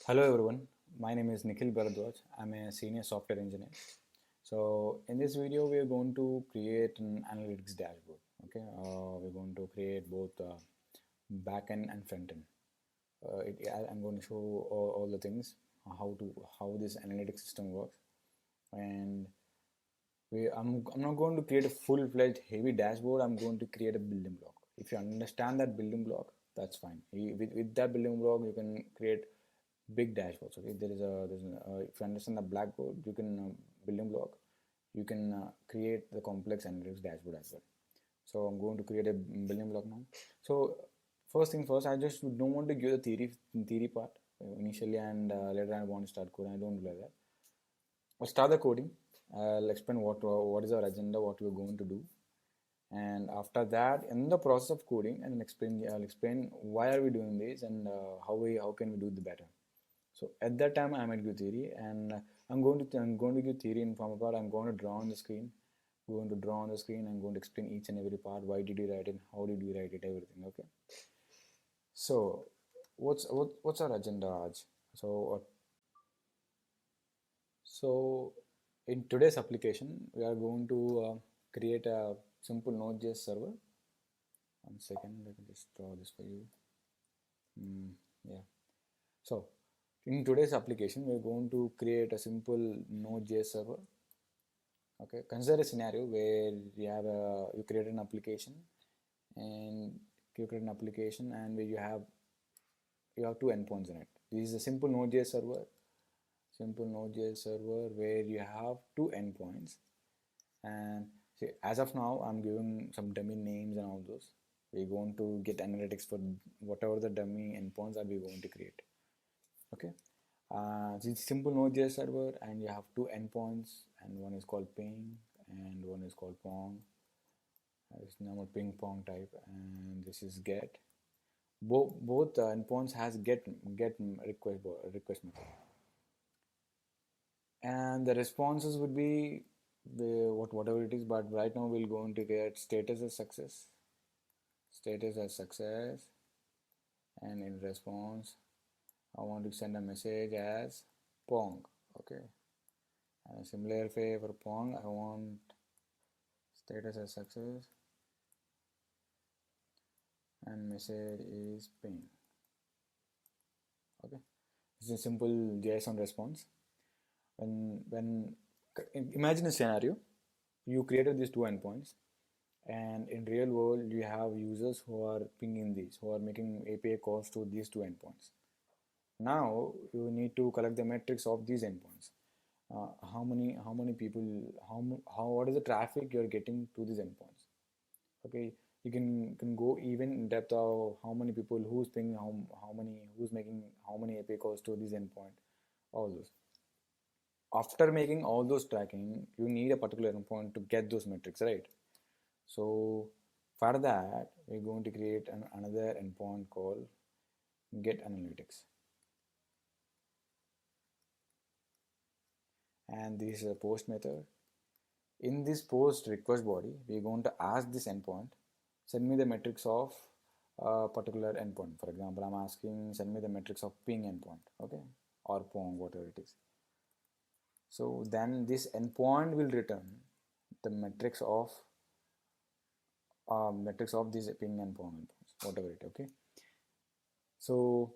Hello everyone, my name is Nikhil Bharadwaj. I'm a senior software engineer. So in this video, we are going to create an analytics dashboard. Okay, we're going to create both backend and frontend. I'm going to show all the things how this analytics system works, and I'm not going to create a full-fledged heavy dashboard. I'm going to create a building block. If you understand that building block, that's fine. With that building block, you can create big dashboards. Okay, if you understand the blackboard, you can building block, you can create the complex analytics dashboard as well. So I'm going to create a building block now. So first thing first, I just don't want to give the theory part initially, and later I want to start coding. I don't do like that. I'll start the coding. I'll explain what is our agenda, what we're going to do, and after that, in the process of coding, and I'll explain why are we doing this and how can we do the better. So at that time, I might give theory, and I'm going to give theory in form of part. I'm going to draw on the screen. Going to draw on the screen. I'm going to explain each and every part. Why did you write it? How did you write it? Everything. Okay. So what's our agenda, Raj? So So in today's application, we are going to create a simple Node.js server. One second, let me just draw this for you. Yeah. So in today's application, we're going to create a simple Node.js server. Okay. Consider a scenario where you create an application and where you have two endpoints in it. This is a simple Node.js server where you have two endpoints. And see, as of now, I'm giving some dummy names and all those. We're going to get analytics for whatever the dummy endpoints are we going to create. Okay. It's simple Node.js server, and you have two endpoints, and one is called ping, and one is called pong. It's normal ping pong type, and this is get. Both endpoints has get request method, and the responses would be whatever it is. But right now we're going to get status as success, and in response I want to send a message as pong. Okay, and a similar way for pong, I want status as success and message is ping. Okay, it's a simple JSON response. When imagine a scenario, you created these two endpoints, and in real world you have users who are pinging these, who are making API calls to these two endpoints. Now you need to collect the metrics of these endpoints. How many people, how what is the traffic you're getting to these endpoints. Okay, you can go even in depth of how many people, who's pinging, who's making how many API calls to this endpoint, all those. After making all those tracking, you need a particular endpoint to get those metrics, right? So for that, we're going to create another endpoint called get analytics. And this is a post method. In this post request body, we're going to ask this endpoint, send me the metrics of a particular endpoint. For example, I'm asking send me the metrics of ping endpoint, okay, or pong, whatever it is. So then this endpoint will return the metrics of this ping and pong endpoints, whatever it, okay. So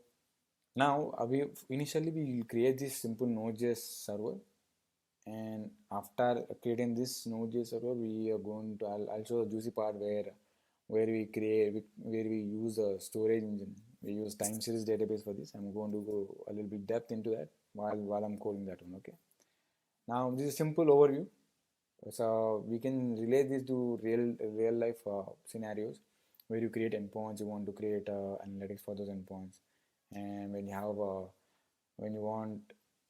now we initially we create this simple Node.js server, and after creating this Node.js server, we are going to I'll show the juicy part where we use a storage engine. We use Timeseries Database for this. I'm going to go a little bit depth into that while I'm coding that one. Okay. Now this is a simple overview. So we can relate this to real life scenarios where you create endpoints. You want to create analytics for those endpoints, and when you want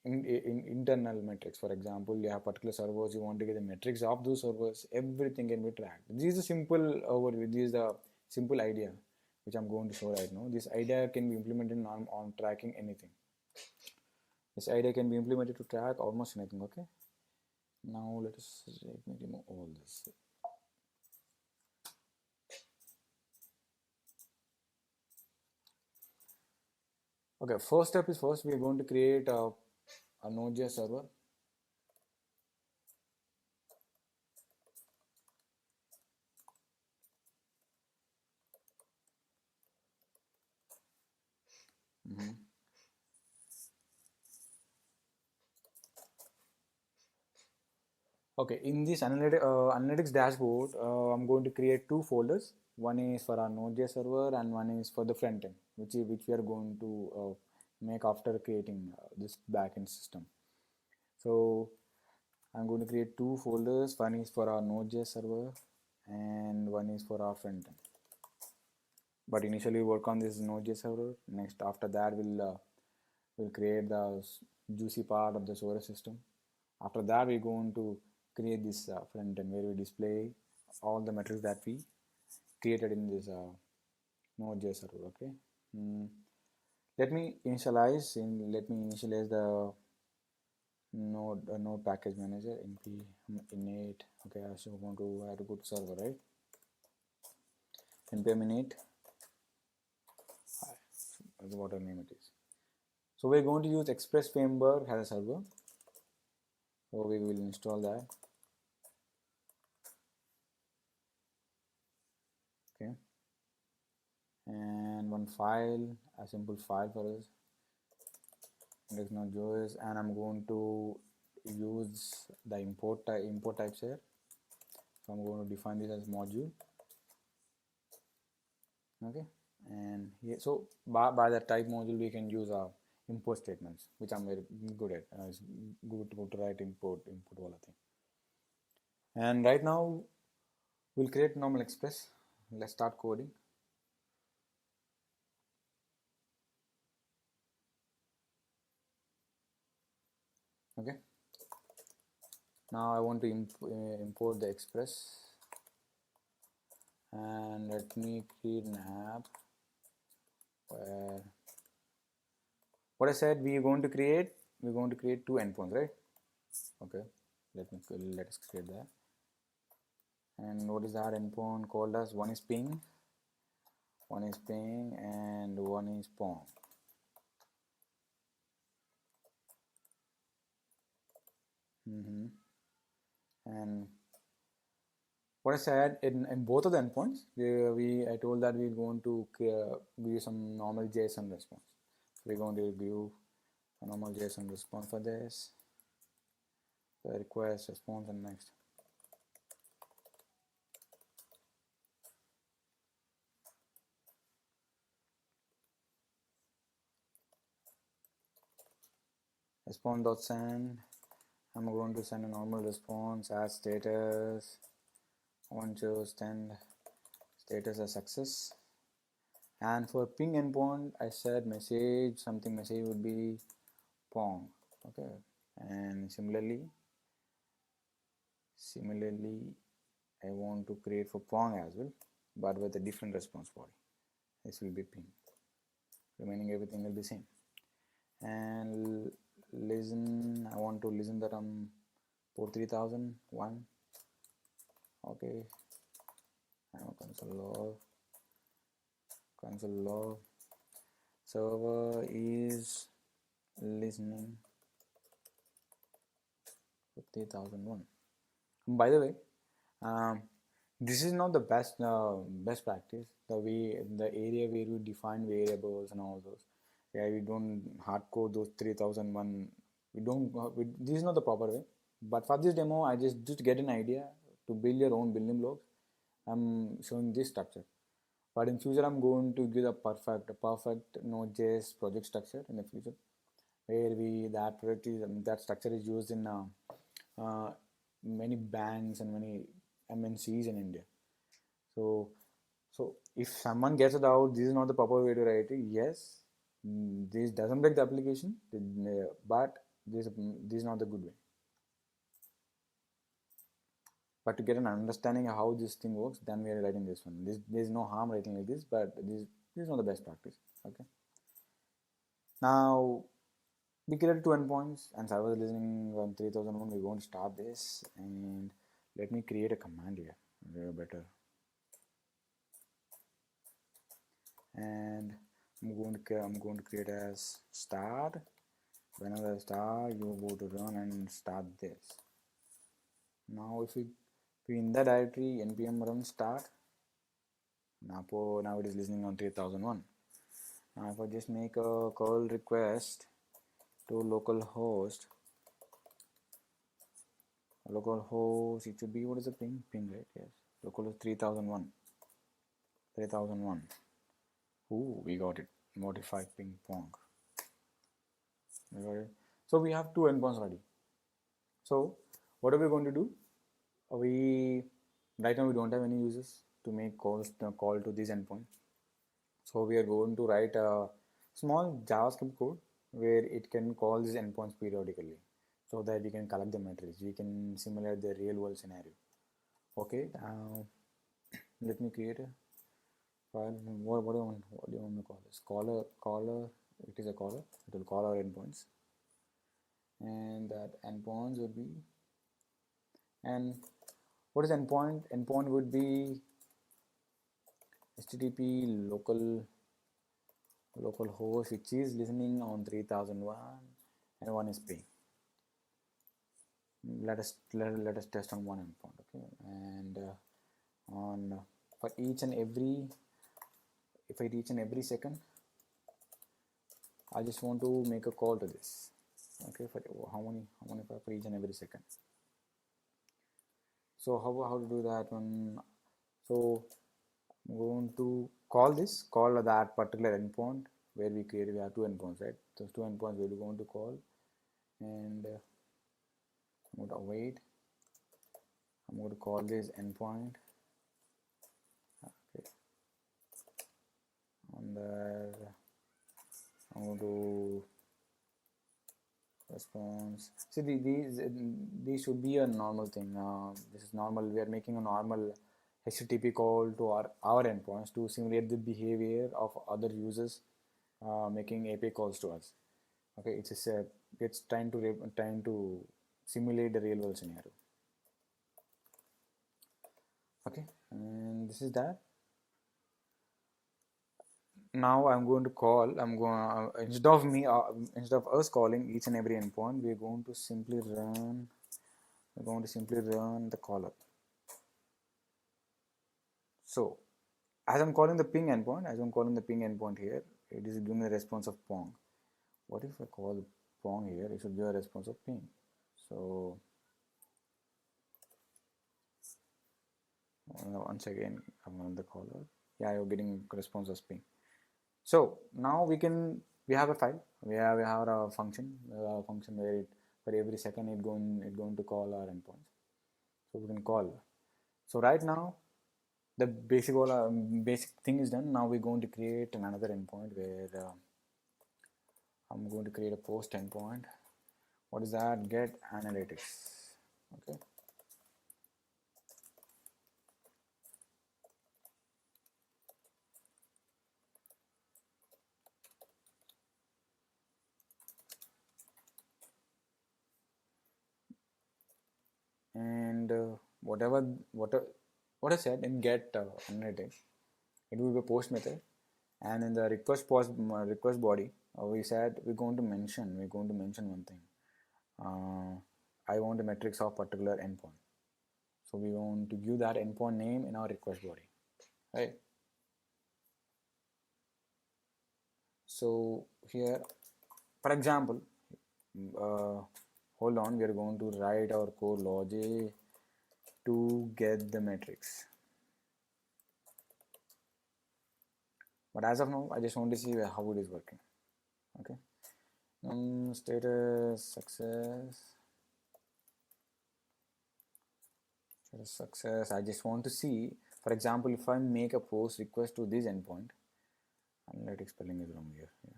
in internal metrics, for example, you have particular servers, you want to get the metrics of those servers, everything can be tracked. This is a simple overview. This is a simple idea which I'm going to show right now. This idea can be implemented on tracking anything. This idea can be implemented to track almost anything. Okay, now let me remove all this. Okay, first step is first we are going to create a Node.js server. Okay, in this analytics dashboard, I'm going to create two folders. One is for our Node.js server and one is for the front end, which we are going to make after creating this backend system. So I'm going to create two folders. One is for our Node.js server and one is for our front end. But initially work on this Node.js server. Next, after that, we'll create the juicy part of the storage system. After that, we're going to create this front end where we display all the metrics that we created in this Node.js server. Okay. Mm. Let me initialize the node package manager np init. Okay, I also want to I have to go to server, right? npm init, whatever name it is. So we're going to use Express framework as a server. So we will install that. Okay. And one file, a simple file for us. It's Nodejs, and I'm going to use the import types here. So I'm going to define this as module. Okay, and here, so by the type module we can use our import statements, which I'm very good at. It's good to write import all the thing. And right now we'll create normal express. Let's start coding. Okay, now I want to import the express, and let me create an app where what I said we're going to create two endpoints, right? Okay, let us create that. And what is that endpoint called as? One is ping, and one is pong. And what I said in both of the endpoints, I told that we're going to give some normal JSON response. So we're going to give a normal JSON response for this, the request, response, and next. Response.send. I'm going to send a normal response as status. I want to send status as success. And for ping endpoint, I said message would be pong. Okay, and similarly I want to create for pong as well, but with a different response body. This will be ping. Remaining everything will be same. And listen, I want to listen that port 3001. Okay, and console log server is listening 50,001. By the way, this is not the best practice. The area where we define variables and all those. Yeah, we don't hardcode those 3001. This is not the proper way. But for this demo, I just get an idea to build your own building blocks. I'm showing this structure. But in future, I'm going to give a perfect Node.js project structure in the future, where that structure is used in uh, many banks and many MNCs in India. So if someone gets it out, this is not the proper way to write it. Yes, this doesn't break the application, but this is not the good way. But to get an understanding of how this thing works, then we are writing this one. There's no harm writing like this, but this is not the best practice. Okay. Now we created two endpoints, and server is listening on 3001. We're going to start this, and let me create a command here. Better. And I'm going to create as start. Whenever start, you go to run and start this. Now if we in the directory npm run start, now it is listening on 3001. Now if I just make a curl request to localhost, it should be, what is the ping, right? Yes, localhost 3001. Ooh, we got it. Modify ping pong. We got it. So we have two endpoints ready. So what are we going to do? We right now we don't have any users to make call to this endpoint. So we are going to write a small JavaScript code where it can call these endpoints periodically, so that we can collect the metrics. We can simulate the real world scenario. Okay, let me create a file. What do you want to call this? Caller. It is a caller. It will call our endpoints, and that endpoints would be, and what is endpoint? Endpoint would be HTTP local host, which is listening on 3001, and one is ping. Let us test on one endpoint. Okay, and on for each and every second, I just want to make a call to this. Okay, for how many for each and every second. So how to do that one? So I'm going to call that particular endpoint where we have two endpoints, right? Those two endpoints we're going to call, and I'm going to await. I'm going to call this endpoint. Okay, and I'm going to response. See, these should be a normal thing. This is normal. We are making a normal HTTP call to our endpoints to simulate the behavior of other users making API calls to us. Okay, it's trying to simulate the real world scenario. Okay, and this is that. Now I'm going to call. Instead of us calling each and every endpoint, we're going to simply run. We're going to simply run the caller. So as I'm calling the ping endpoint here, it is giving a response of pong. What if I call pong here? It should give a response of ping. So once again, I'm on the caller. Yeah, you're getting response as ping. So now we have a file. We have a function. Where for every second it's going to call our endpoints. So we can call. So right now the basic thing is done. Now we're going to create another endpoint where I'm going to create a post endpoint. What is that? Get analytics. Okay. And what I said in get analytics, it will be a post method, and in the request body, we said we're going to mention one thing. I want the metrics of particular endpoint, so we want to give that endpoint name in our request body, right? So here, for example, hold on, we are going to write our core logic to get the metrics. But as of now, I just want to see how it is working. Okay. Status success. I just want to see, for example, if I make a post request to this endpoint, analytics spelling is wrong here. Yeah.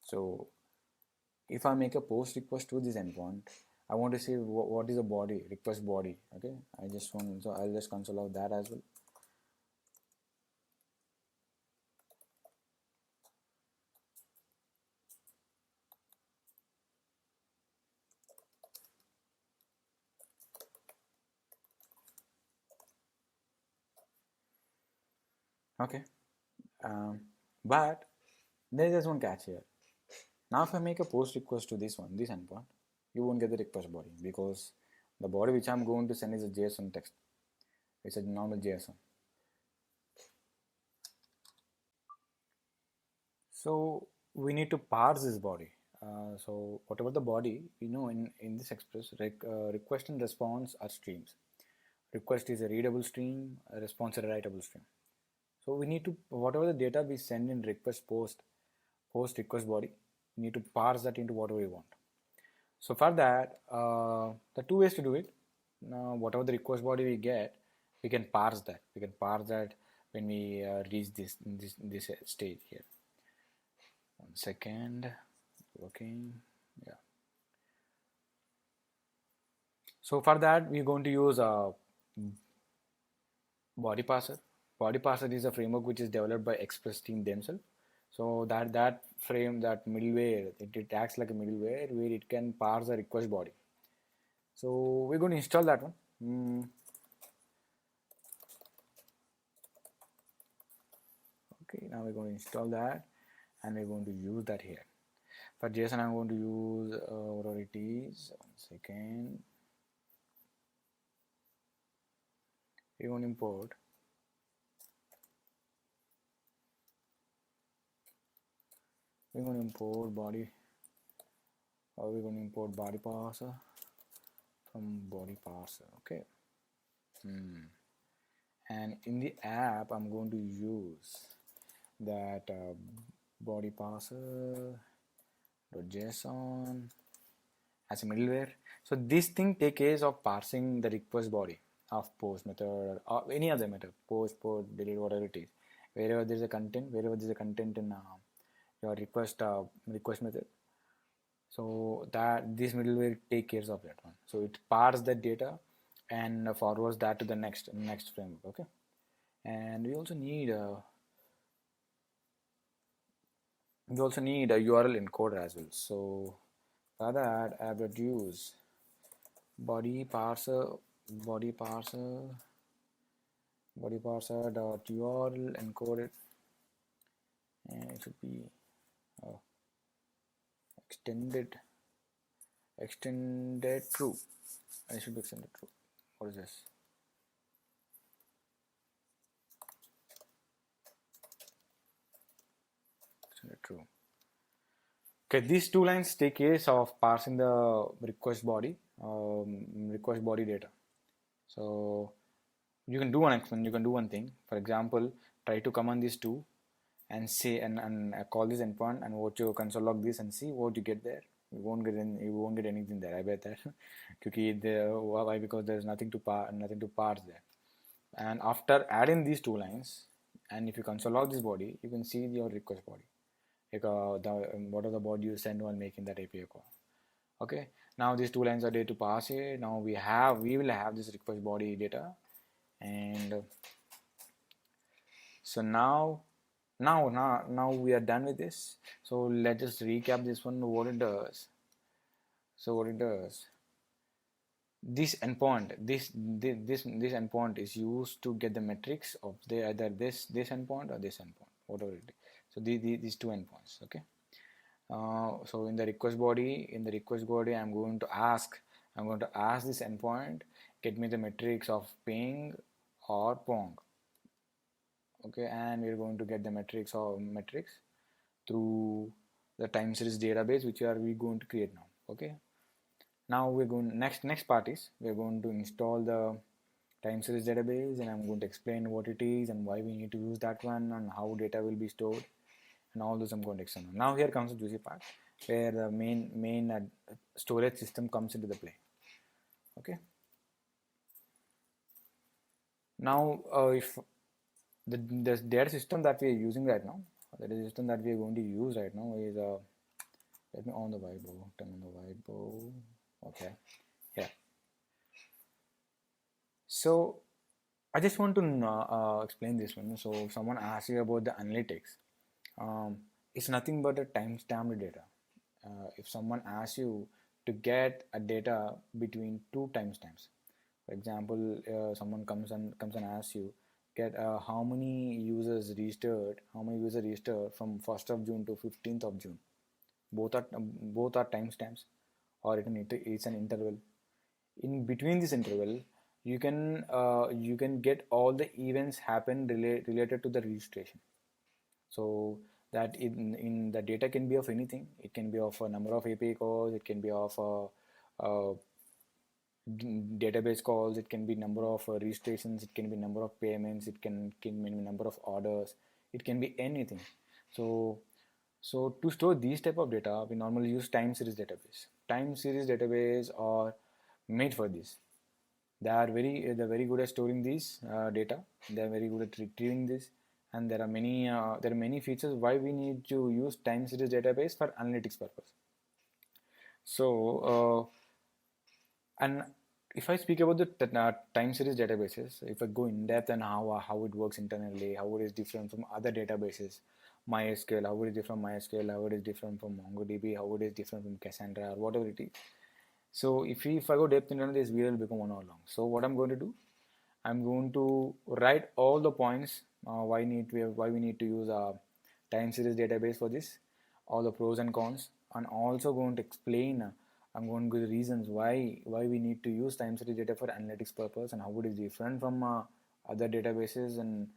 So if I make a post request to this endpoint, I want to see what is the body, request body. Okay, so I'll just console out that as well. Okay. But there is one catch here. Now if I make a post request to this endpoint, you won't get the request body, because the body which I'm going to send is a JSON text. It's a normal JSON. So we need to parse this body. So whatever the body, in this Express, request and response are streams. Request is a readable stream, a response is a writable stream. So we need to, whatever the data we send in request post request body, we need to parse that into whatever we want. So for that, the two ways to do it. Whatever the request body we get, we can parse that. We can parse that when we reach this stage here. 1 second, working, yeah. So for that, we're going to use a body parser. Body parser is a framework which is developed by Express team themselves. So that middleware, it acts like a middleware where it can parse a request body. So we're going to install that one. Okay, now we're going to install that, and we're going to use that here. For JSON, I'm going to use whatever it is. 1 second. We're going to import body, or we're going to import body parser from body parser. Okay. And in the app, I'm going to use that body parser .json as a middleware. So this thing takes care of parsing the request body of post method or any other method, post, delete, whatever it is. Wherever there's a content in your request method. So that this middleware take care of that one. So it parses that data and forwards that to the next framework. Okay. And we also need a URL encoder as well. So for that, I have to use body parser dot URL encoded, and it should be extended true. It should be extended true. What is this? Extended true. Okay, these two lines take care of parsing the request body data. So you can do one thing. For example, try to command these two and say and call this endpoint and what you console log this and see what you get there. You won't get anything there, I bet that. Why? Because there's nothing to parse there. And after adding these two lines, and if you console log this body, you can see your request body, like what are the body you send while making that API call. Okay, now these two lines are there to pass it. Now we will have this request body data, and so now we are done with this. So let's just recap this one, what it does. So what it does, this endpoint this endpoint is used to get the metrics of either this endpoint or this endpoint, whatever it is. So these two endpoints. Okay. So in the request body I'm going to ask this endpoint, get me the metrics of ping or pong. Okay, and we're going to get the metrics through the Timeseries database, which we going to create now. Okay, now we're going next part is we're going to install the Timeseries database, and I'm going to explain what it is and why we need to use that one and how data will be stored and all those I'm going to explain. Now here comes the juicy part where the main storage system comes into the play. Okay, now if the data system that we are using right now, the data system that we are going to use right now is let me on the whiteboard, turn on the whiteboard. Okay, yeah. So I just want to explain this one. So if someone asks you about the analytics, it's nothing but a timestamped data. If someone asks you to get a data between two timestamps, for example, someone comes and asks you get how many users registered, from 1st of June to 15th of June. Both are timestamps, or it's an interval. In between this interval, you can get all the events happen related to the registration. So that in the data can be of anything. It can be of a number of API calls. It can be of a database calls. It can be number of registrations. It can be number of payments. It can be number of orders. It can be anything. So to store these type of data, we normally use time series database. Time series database are made for this. They're very good at storing these data. They're very good at retrieving this, and there are many features why we need to use time series database for analytics purpose. So and if I speak about the time series databases, if I go in depth on how it works internally, how it is different from other databases, MySQL, how it is different from MySQL, how it is different from MongoDB, how it is different from Cassandra, or whatever it is. So if I go depth into this video, will become 1 hour long. So what I'm going to do, I'm going to write all the points why we need to use a time series database for this, all the pros and cons, and also going to explain. I'm going to give the reasons why we need to use time series data for analytics purpose and how it is different from other databases. And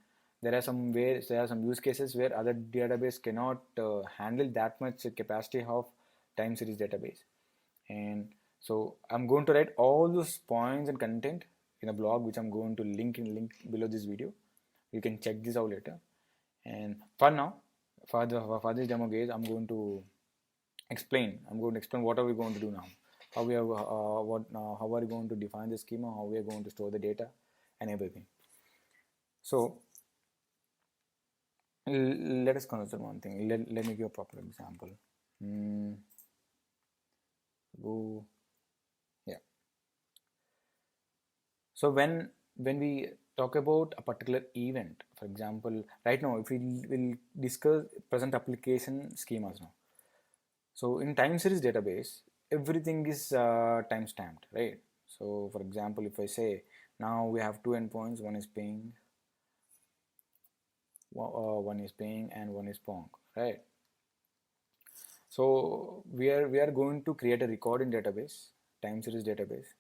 there are some use cases where other database cannot handle that much capacity of time series database. And so I'm going to write all those points and content in a blog, which I'm going to link below this video. You can check this out later. And for now, for this demo, guys, I'm going to explain what are we going to do now. How we are how are we going to define the schema, how we are going to store the data, and everything. So let us consider one thing. Let me give a proper example. Go. Yeah. So when we talk about a particular event, for example, right now, if we will discuss present application schemas now. So in time series database, everything is time stamped, right? So for example, if I say now we have two endpoints, one is ping, and one is pong, right? So we are going to create a record in database, time series database.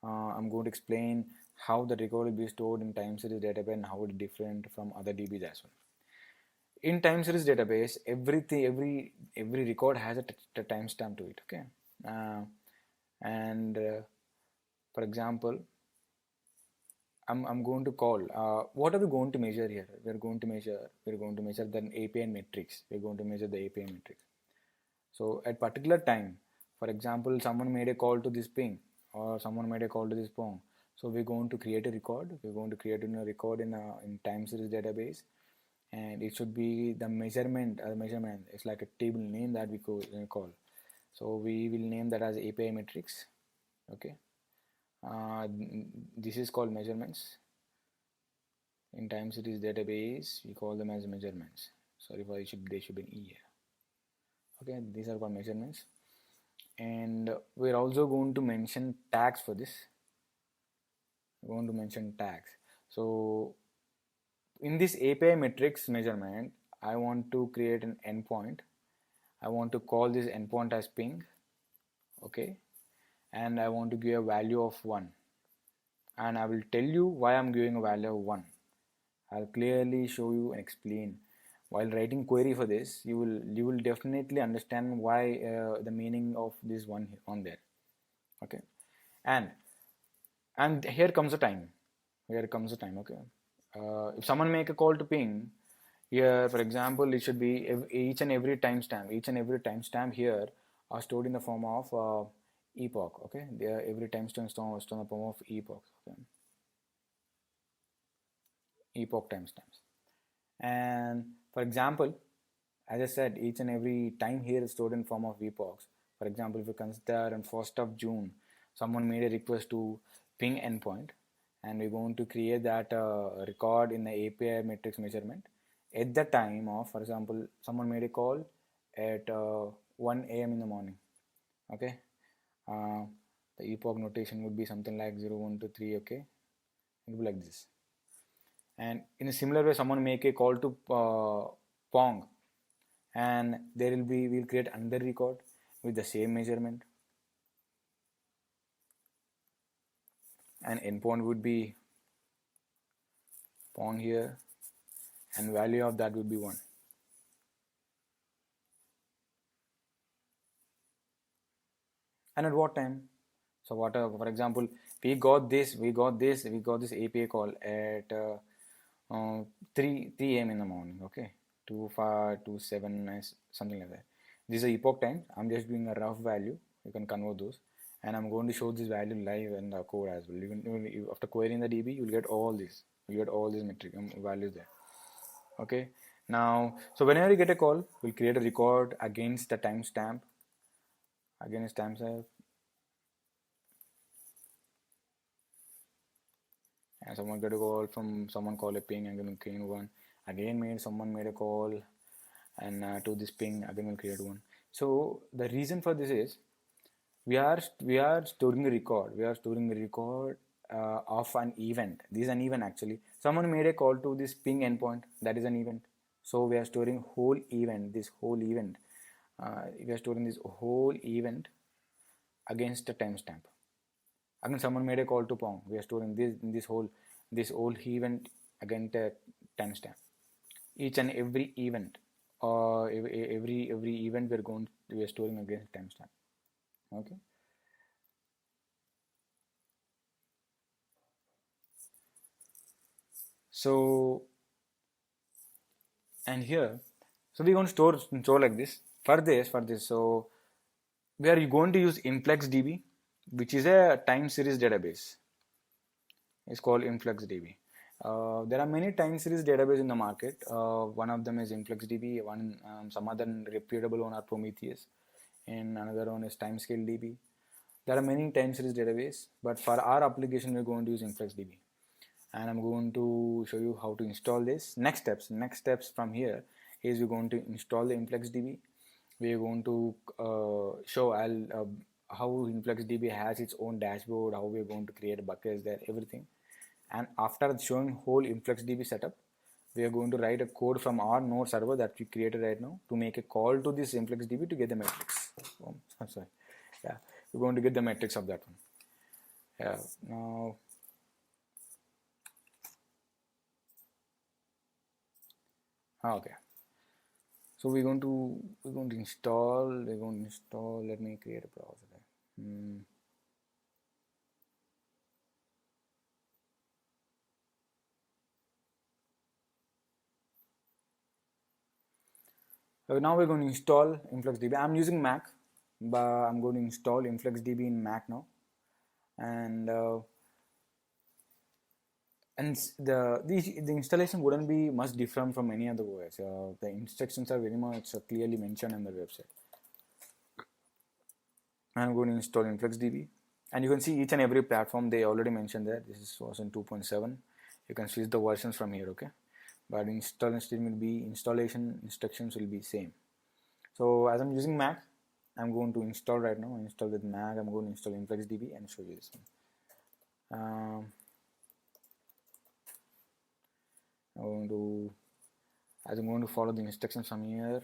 I'm going to explain how the record will be stored in time series database and how it is different from other DBs as well. In time series database, every record has a timestamp to it. Okay, and for example, I'm going to call. What are we going to measure here? We're going to measure the API metrics. We're going to measure the API metrics. So at particular time, for example, someone made a call to this ping, or someone made a call to this pong. So we're going to create a record. We're going to create a record in time series database, and it should be the measurement. It's like a table name that we call. So we will name that as API metrics. Okay. This is called measurements. In time series database, we call them as measurements. Sorry, they should be in E here. Okay, these are called measurements, and we're also going to mention tags for this. We're going to mention tags. So in this API metrics measurement, I want to create an endpoint. I want to call this endpoint as ping. Okay, and I want to give a value of 1, and I will tell you why I'm giving a value of 1. I'll clearly show you and explain. While writing query for this, you will definitely understand why the meaning of this one on there. Okay, and here comes the time. Okay, if someone make a call to ping here, for example, it should be each and every timestamp here are stored in the form of epoch. Okay, every timestamp is stored in the form of epoch. Okay, epoch timestamps. And for example, as I said, each and every time here is stored in form of epochs. For example, if you consider on 1st of June, someone made a request to ping endpoint, and we're going to create that record in the API metrics measurement. At the time of, for example, someone made a call at 1 a.m. in the morning. Okay, the epoch notation would be something like 0, 1, 2, 3. Okay, it would be like this. And in a similar way, someone make a call to Pong, and there will be, we'll create another record with the same measurement, and endpoint would be Pong here, and value of that would be 1. And at what time? So what for example, we got this API call at 3 a.m. in the morning, okay, 2 5 2 7 something like that. This is a epoch time. I'm just doing a rough value, you can convert those, and I'm going to show this value live in the code as well. Even after querying the DB, you'll get all these, metric values there. Okay, now so whenever you get a call, we'll create a record against the timestamp, and someone got a call from someone call a ping, I'm going to create one again. Someone made a call, and to this ping again we'll create one. So the reason for this is we are storing a record. Of an event. This is an event actually. Someone made a call to this ping endpoint, that is an event. So we are storing whole event. We are storing this whole event against a timestamp. Again, someone made a call to Pong. We are storing this whole event against a timestamp. Each and every event, every event we are storing against timestamp. Okay. So, and here, so we're going to store like this. For this, so we are going to use InfluxDB, which is a time series database. It's called InfluxDB. There are many time series database in the market. One of them is InfluxDB. Some other reputable one are Prometheus, and another one is TimeScaleDB. There are many time series database, but for our application, we're going to use InfluxDB. And I'm going to show you how to install this. Next steps from here is we're going to install the InfluxDB. We're going to show how InfluxDB has its own dashboard, how we're going to create buckets there, everything. And after showing whole InfluxDB setup, we are going to write a code from our node server that we created right now to make a call to this InfluxDB to get the metrics. Sorry. Yeah, we're going to get the metrics of that one. Yeah. Now, okay. So we're going to install. Let me create a browser there. So now we're going to install InfluxDB. I'm using Mac, but I'm going to install InfluxDB in Mac now, and the installation wouldn't be much different from any other OS. The instructions are very much clearly mentioned on the website. I'm going to install InfluxDB, and you can see each and every platform they already mentioned there. This is version 2.7. You can switch the versions from here, okay? But installation instructions will be same. So as I'm using Mac, I'm going to install right now. Install with Mac. I'm going to install InfluxDB and show you this one. I'm going to follow the instructions from here.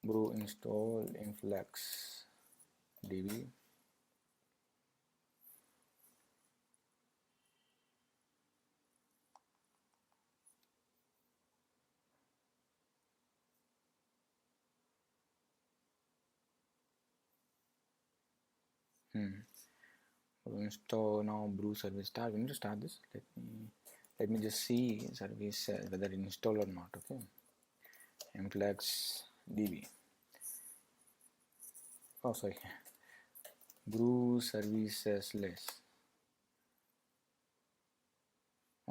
Go install InfluxDB. Install now brew service start. We need to start this. Let me just see service whether it install or not. Okay, InfluxDB. Oh, sorry. Brew services list.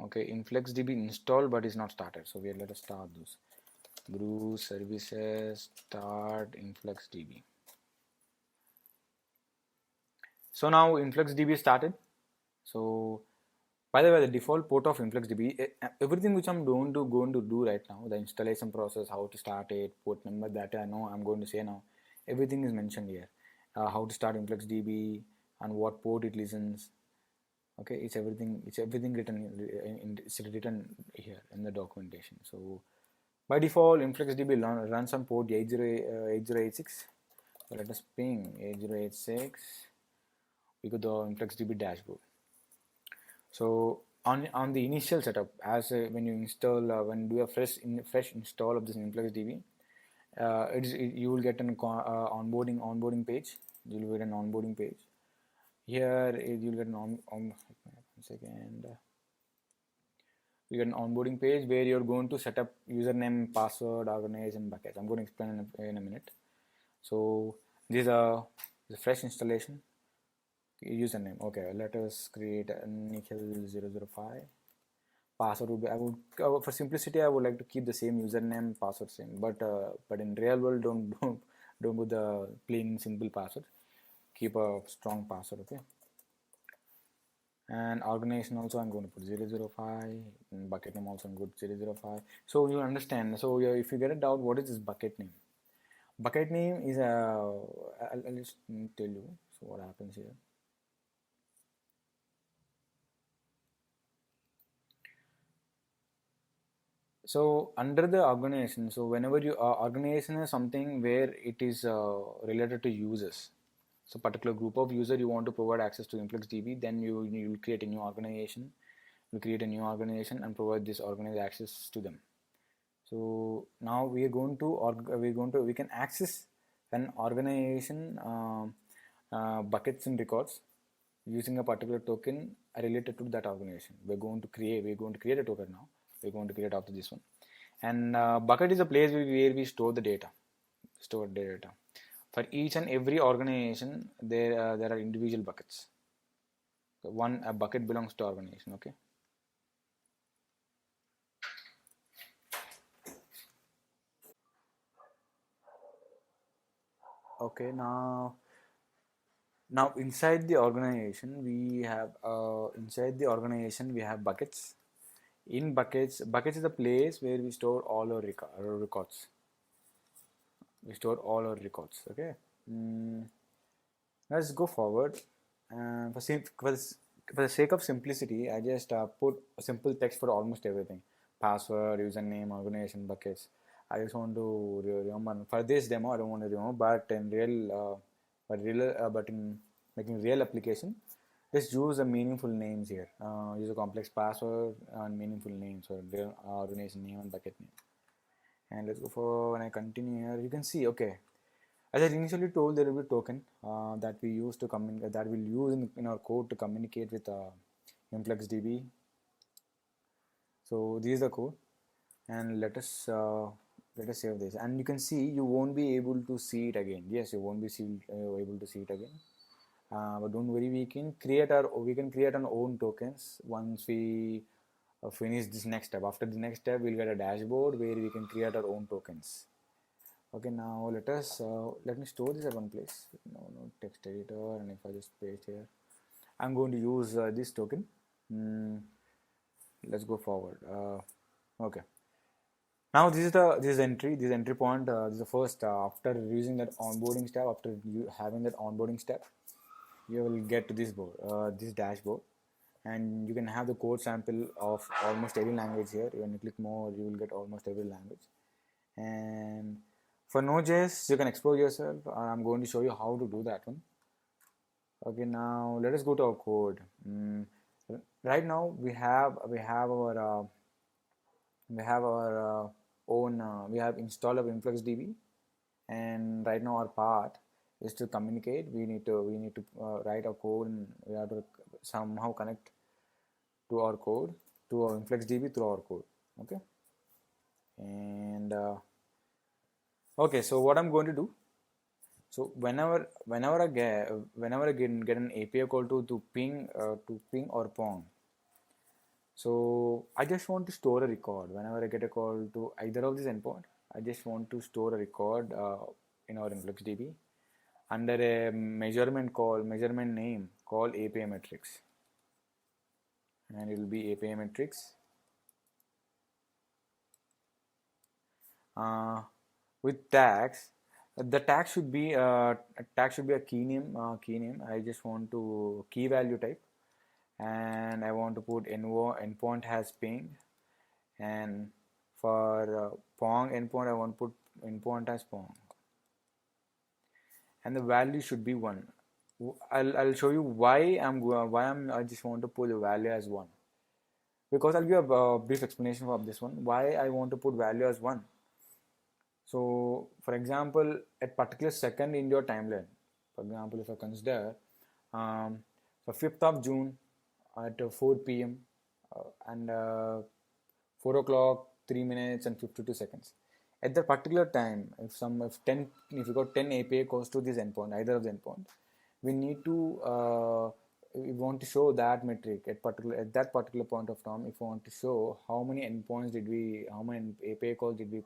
Okay, InfluxDB installed but is not started. So let us start this. Brew services start InfluxDB. So now InfluxDB started. So by the way, the default port of InfluxDB, everything which I'm going to do right now, the installation process, how to start it, port number that I know I'm going to say now, everything is mentioned here. How to start InfluxDB and what port it listens. Okay, it's everything it's written here in the documentation. So by default, InfluxDB runs on port 8086. So let us ping 8086. We go to the InfluxDB dashboard. So on the initial setup, as when you install, when you do a fresh install of this InfluxDB, you will get an onboarding page. You will get an onboarding page. Here you'll get an one second. You get an onboarding page where you're going to set up username, password, organize, and buckets. I'm going to explain in a minute. So this is a fresh installation. Username. Okay, let us create a Nikhil005. Password would be, for simplicity I would like to keep the same username, password same. But in real world, don't put the plain simple password. Keep a strong password. Okay. And organization also I'm going to put 005, and bucket name also I'm good 005. So you understand. So if you get a doubt, what is this bucket name? Bucket name is I'll just tell you. So what happens here? So under the organization, so whenever you organization is something where it is related to users. So particular group of user you want to provide access to InfluxDB, then you will create a new organization. You create a new organization and provide this organized access to them. So now we are going to we can access an organization buckets and records using a particular token related to that organization. We're going to create a token now. We're going to create after this one. And bucket is a place where we store the data. Store data. For each and every organization, there are individual buckets. A bucket belongs to organization. Okay. Okay. Now inside the organization we have buckets. In buckets is the place where we store all our records. We store all our records. Okay. Mm, let's go forward. For the sake of simplicity, I just put a simple text for almost everything: password, username, organization, buckets. I just want to remember for this demo. I don't want to remember, but in making real application, just use the meaningful names here. Use a complex password and meaningful names, so real organization name and bucket name. And let's go for when I continue here. You can see, okay, as I initially told, there will be a token that we use to communicate, that we'll use in our code to communicate with InfluxDB. So this is the code, and let us save this. And you can see you won't be able to see it again. Yes, you won't be able to see it again. But don't worry, we can create our own tokens once we finish this next step. After the next step, we'll get a dashboard where we can create our own tokens. Okay, now let me store this at one place. No text editor, and if I just paste here, I'm going to use this token. Let's go forward. Okay. Now this entry point. This is the first after using that onboarding step. After you having that onboarding step, you will get to this board, this dashboard, and you can have the code sample of almost every language here. When you click more, you will get almost every language. And for Node.js, you can explore yourself. I'm going to show you how to do that one. Okay, now let us go to our code. Right now we have our own we have installed our InfluxDB, and right now our part is to communicate. We need to write our code, and we have to somehow connect to our code to our InfluxDB through our code. Okay, and okay, so what I'm going to do, so whenever I get an API call to ping or pong, so I just want to store a record. Whenever I get a call to either of these endpoint, I just want to store a record in our InfluxDB under a measurement name called API metrics, and it will be API metrics with tags. The tag should be a key name. I just want to key value type, and I want to put endpoint has ping, and for pong endpoint I want to put endpoint as pong, and the value should be 1. I'll show you why I just want to put the value as 1, because I'll give a brief explanation of this one why I want to put value as 1. So for example, at particular second in your timeline, for example, if I consider so 5th of June at 4 p.m. And 4 o'clock 3 minutes and 52 seconds. At that particular time, if you got 10 API calls to this endpoint, either of the endpoint, we need to we want to show that metric at that particular point of time. If we want to show how many API calls did we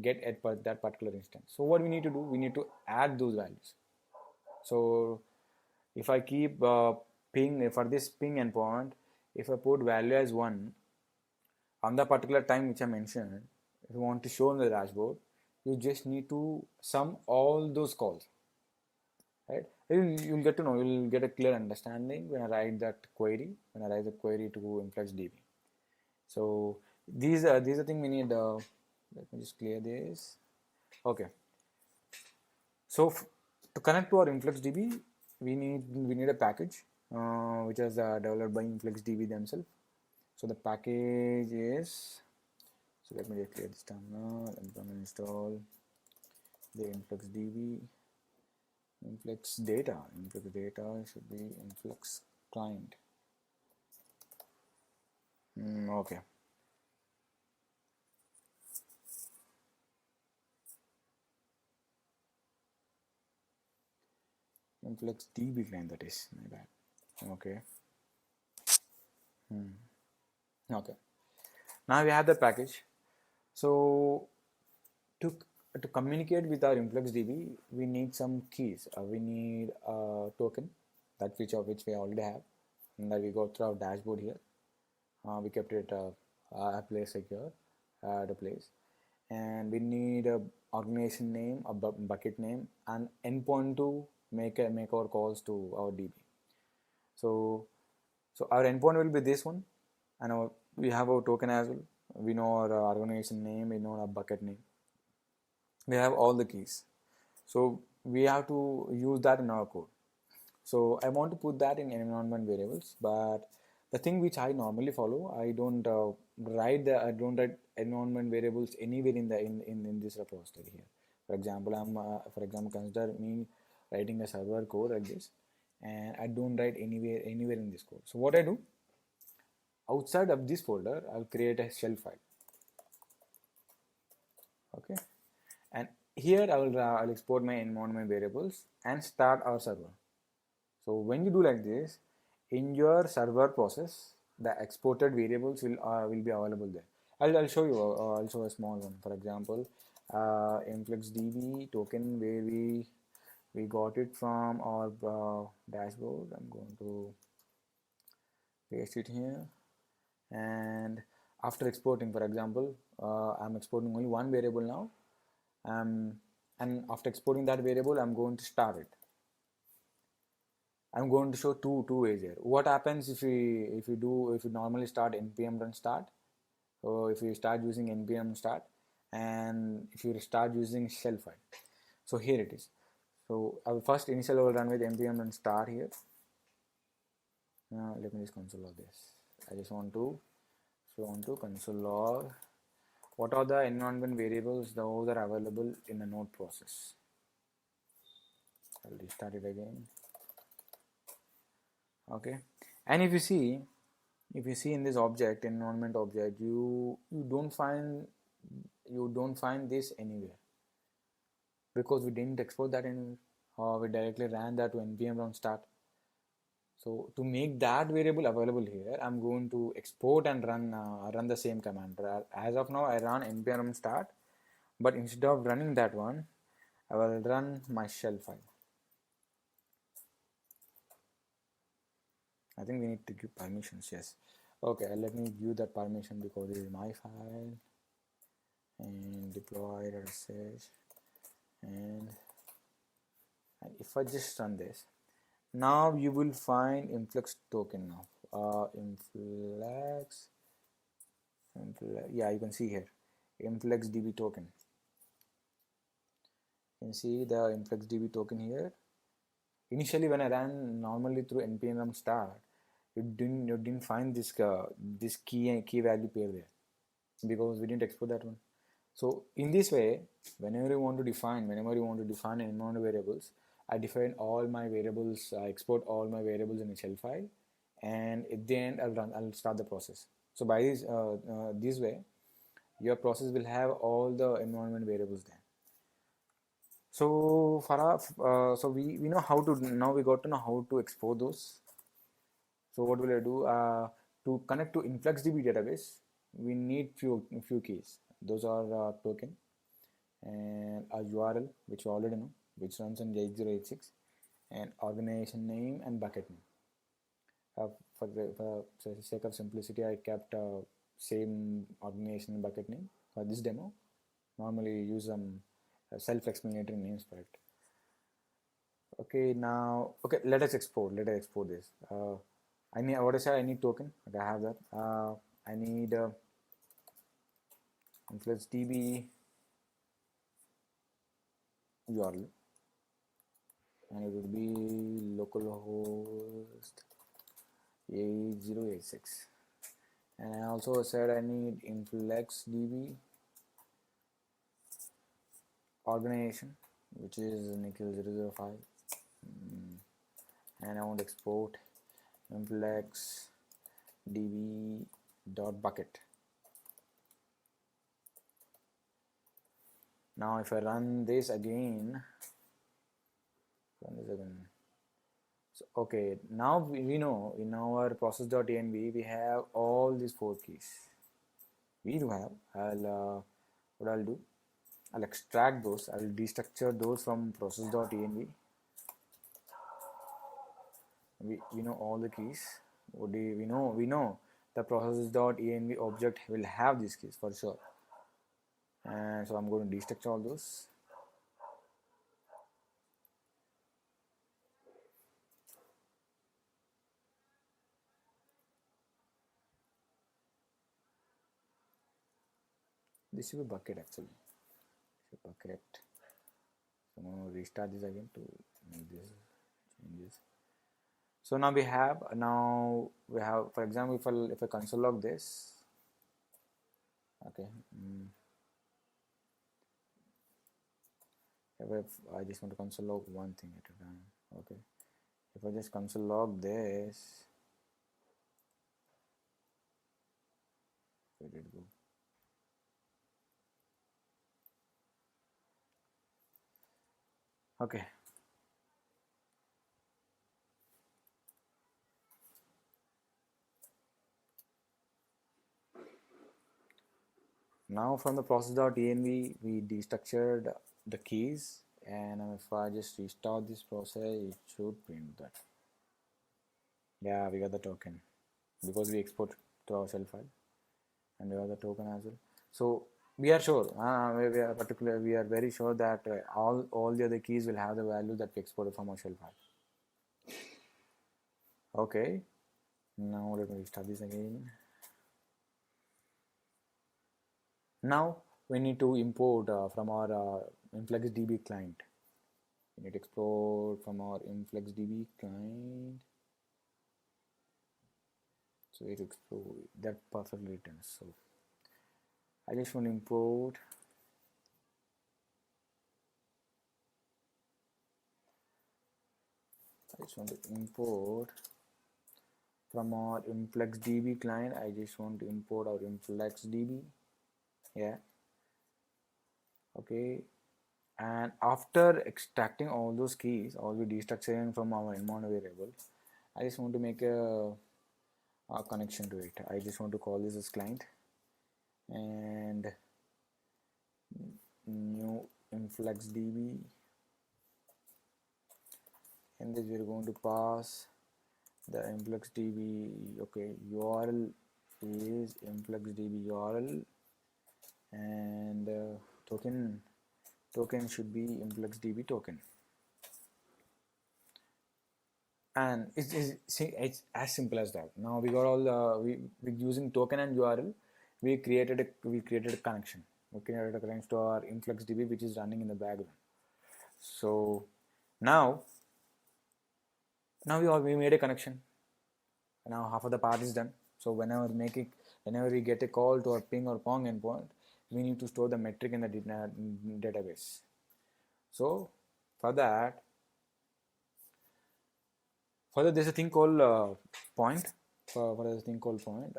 get at that particular instance. So what we need to do, we need to add those values. So if I keep ping for this ping endpoint, if I put value as 1 on the particular time which I mentioned, if you want to show in the dashboard, you just need to sum all those calls, right? You'll get to know, you'll get a clear understanding when I write the query to InfluxDB. So these are the things we need. Let me just clear this. Okay. So to connect to our InfluxDB, we need a package which is developed by InfluxDB themselves. So the package is, so let me just clear this down now. I'm going to install the InfluxDB influx data should be influx client. Okay. InfluxDB client, that is my bad. Okay. Okay. Now we have the package. So to communicate with our InfluxDB, we need some keys. We need a token, that which we already have, and that we go through our dashboard here. We kept it a place secure at a place, and we need a organization name, a bucket name, and endpoint to make our calls to our DB. So our endpoint will be this one, and we have our token as well. We know our organization name, we know our bucket name. We have all the keys. So we have to use that in our code. So I want to put that in environment variables, but the thing which I normally follow, I don't write environment variables anywhere in this repository here. For example, consider me writing a server code like this, and I don't write anywhere in this code. So what I do, outside of this folder, I'll create a shell file. Okay, and here I'll export my environment variables and start our server. So when you do like this, in your server process, the exported variables will be available there. I'll show you also a small one. For example, InfluxDB token where we got it from our dashboard. I'm going to paste it here, and after exporting, for example, I'm exporting only one variable now, and after exporting that variable, I'm going to start it. I'm going to show two ways here. What happens if you normally start npm run start? So if you start using npm start, and if you start using shell file, so here it is. So I will first initial I will run with npm run start here. Now let me just console log this. I just want to console log what are the environment variables those are available in the node process. I'll restart it again. Okay, and if you see in this object, environment object, you don't find this anywhere, because we didn't export that anywhere, or we directly ran that to npm run start. So to make that variable available here, I'm going to export and run the same command. As of now, I run npm run start, but instead of running that one, I will run my shell file. I think we need to give permissions. Yes. Okay, let me give that permission, because this is my file, and deploy sh, and if I just run this, now you will find influx token now. inflex, yeah, you can see here inflex db token. You can see the inflex db token here. Initially, when I ran normally through npm start, you didn't find this key value pair there because we didn't export that one. So in this way, whenever you want to define environment variables, I define all my variables, I export all my variables in a shell file, and at the end I'll start the process. So by this way, your process will have all the environment variables there. So for our, so we know how to, now we got to know how to export those. So what will I do? To connect to InfluxDB database, we need few keys. Those are token and a URL, which you already know, which runs on 8086, and organization name and bucket name. For the sake of simplicity, I kept same organization and bucket name for this demo. Normally use self-explanatory names for it. Okay, now let us export this. I need, what I said, I need token. Okay, I have that. I need InfluxDB URL, and it would be localhost 8086. And I also said I need InfluxDB organization, which is Nikhil 005, and I want to export influxdb.bucket. Now if I run this again, so okay, now we know in our process.env we have all these 4 keys. We do have. What I'll do, I'll extract those. I'll destructure those from process.env. We know all the keys. We know the process.env object will have these keys for sure. And so I'm going to destructure all those. This should be bucket actually. Bucket. So I'm going to restart this again to make this changes. So now we have, for example, if I console log this, okay. If I just want to console log one thing at a time, okay. If I just console log this, where did it go? Okay. Now from the process.env we destructured the keys, and if I just restart this process, it should print that. Yeah, we got the token because we export to our shell file, and we have the token as well. So we are sure, we are very sure that all the other keys will have the value that we exported from our shell file. Okay, now let me restart this again. Now we need to import from our InfluxDB client. We need to export from our InfluxDB client. So it export that perfectly written. So I just want to import. I just want to import from our InfluxDB client. I just want to import our InfluxDB. Yeah. Okay. And after extracting all those keys, or we destructuring from our environment variable, I just want to make a connection to it. I just want to call this as client and new InfluxDB. And this we're going to pass the InfluxDB. Okay, URL is InfluxDB URL, and token should be InfluxDB token. and it's as simple as that. Now we got all we using token and URL. We created a connection. We created a connection to our InfluxDB, which is running in the background. So now we made a connection. Now half of the part is done. So whenever we get a call to our ping or pong endpoint, we need to store the metric in the database. So for that there's a thing called point. For there's a thing called point.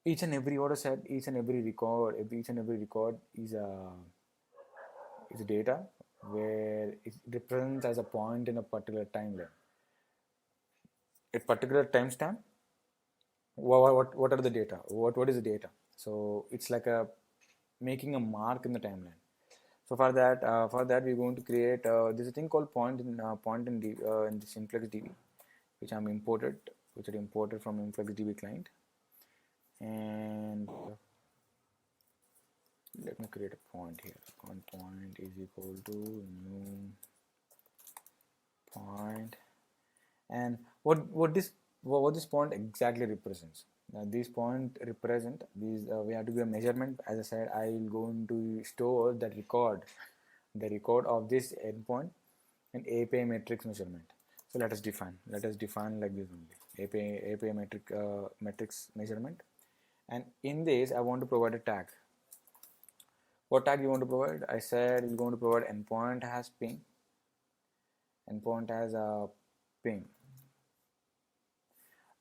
Each and every order set, each and every record is a data where it represents as a point in a particular timeline. A particular timestamp. What are the data? What is the data? So it's like a making a mark in the timeline. So for that we're going to create there's a thing called point in this InfluxDB, which I imported from InfluxDB client. And let me create a point here. Point is equal to new point, and what this point exactly represents. Now this point represent these we have to give a measurement. As I said, I will going to store the record of this endpoint and API metrics measurement. So let us define like this only. API metrics measurement, and in this I want to provide a tag. What tag you want to provide? I said you're going to provide endpoint has ping. Endpoint has a ping.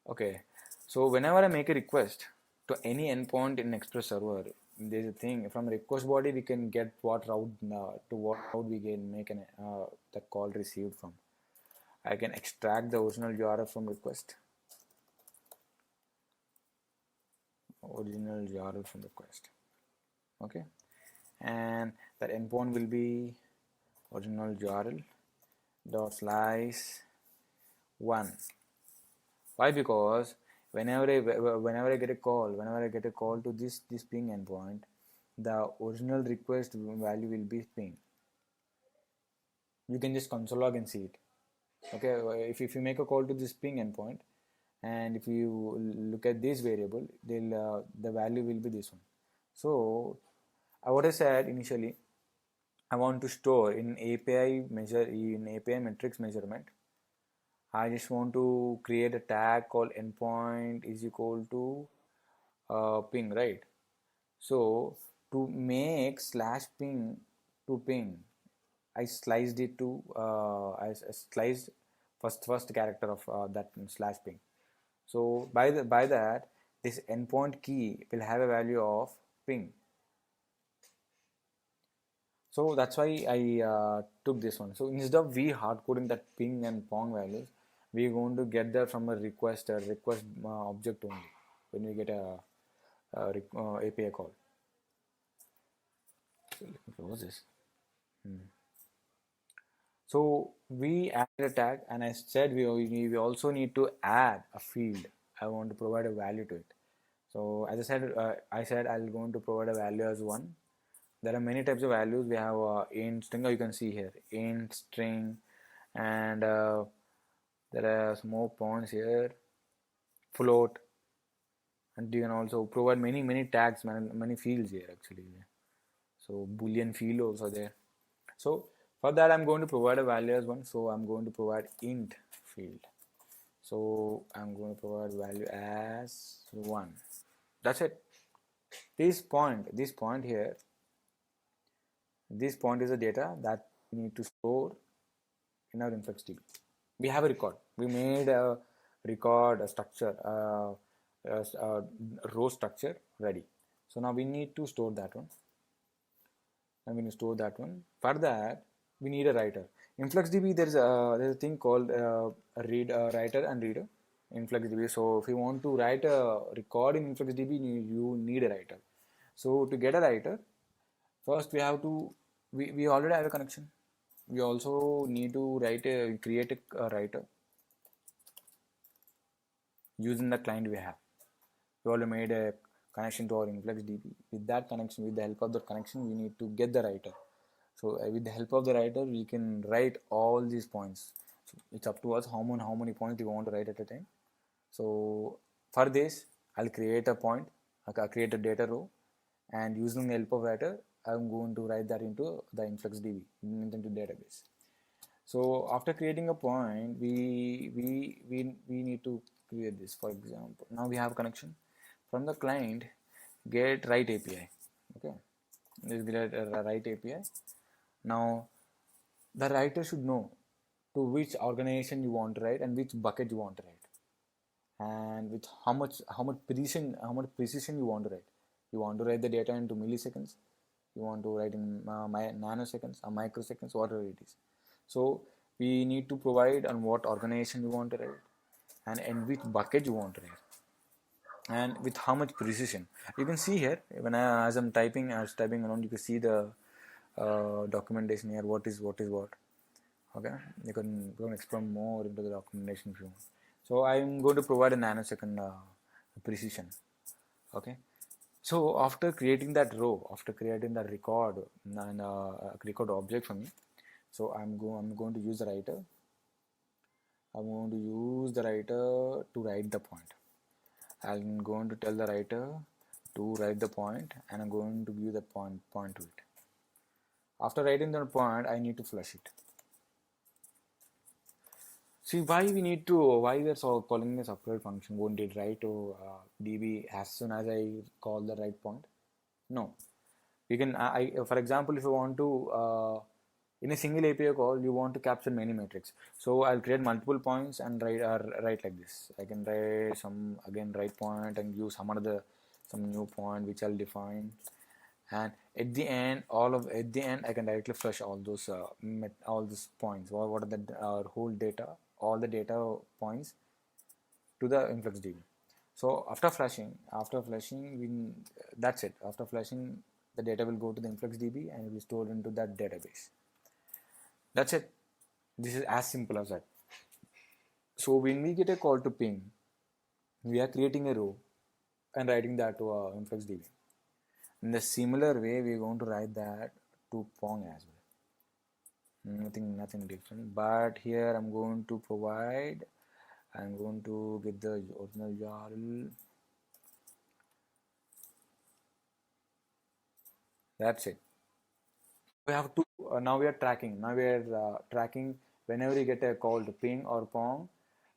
Okay, so whenever I make a request to any endpoint in Express server, there's a thing from request body we can get what route to what route we can make the call received from. I can extract the original URL from request. Okay, and that endpoint will be original URL dot slice 1. Why? Because whenever I get a call to this ping endpoint, the original request value will be ping. You can just console log and see it. Okay, if you make a call to this ping endpoint, and if you look at this variable, the value will be this one. So what I said initially, I want to store in API metrics measurement. I just want to create a tag called endpoint is equal to ping, right? So to make slash ping to ping, I sliced it to I sliced first character of that slash ping. So by that this endpoint key will have a value of ping. So that's why I took this one. So instead of we hard coding that ping and pong values, we're going to get that from a request object only when we get a API call. So let me close this. So we added a tag, and I said we also need to add a field. I want to provide a value to it. So as I said I'll going to provide a value as 1. There are many types of values. We have int string, you can see here int string, and there are some more points here, float, and you can also provide many tags, many fields here actually. So boolean field also there. So for that I'm going to provide a value as 1. So I'm going to provide int field. So I'm going to provide value as 1. That's it. This point here, this point is the data that we need to store in our InfluxDB. We have a record. We made a record, a structure, a row structure ready. So now we need to store that one. For that, we need a writer. InfluxDB, there's a thing called writer and reader in InfluxDB. So if you want to write a record in InfluxDB, you need a writer. So to get a writer, first we have to we already have a connection. We also need to create a writer using the client we have. We already made a connection to our InfluxDB. With that connection, with the help of that connection, we need to get the writer. So with the help of the writer, we can write all these points. So it's up to us how many points you want to write at a time. So for this, I'll create a point, I'll create a data row, and using the help of writer, I'm going to write that into the InfluxDB, into database. So after creating a point, we need to create this. For example, now we have a connection from the client, get write API. Okay, let's get a write API. Now the writer should know to which organization you want to write and which bucket you want to write, and with how much precision you want to write. You want to write the data into milliseconds, you want to write in nanoseconds or microseconds, whatever it is. So we need to provide on what organization you want to write and in which bucket you want to write and with how much precision. You can see here as I'm typing around, you can see the documentation here, what is what. Okay, you can explore more into the documentation if you want. So I'm going to provide a nanosecond precision. Okay, so after creating that row, after creating that record and record object for me, so I'm going to use the writer. I'm going to use the writer to write the point. I'm going to tell the writer to write the point, and I'm going to give the point to it. After writing the point, I need to flush it. See why we are so calling this upload function. Won't it write to DB as soon as I call the write point? No. You can for example, if you want to in a single API call, you want to capture many metrics. So I'll create multiple points and write like this. I can write write point and use some new point which I'll define. And at the end I can directly flush all those points. What are the whole data, all the data points to the InfluxDB. So after flushing, that's it. After flushing, the data will go to the InfluxDB and it will be stored into that database. That's it. This is as simple as that. So when we get a call to ping, we are creating a row and writing that to our InfluxDB. In the similar way, we're going to write that to Pong as well. Nothing different. But here I'm going to get the original URL. That's it. We have to now we are tracking. Now we are tracking whenever you get a call to ping or Pong.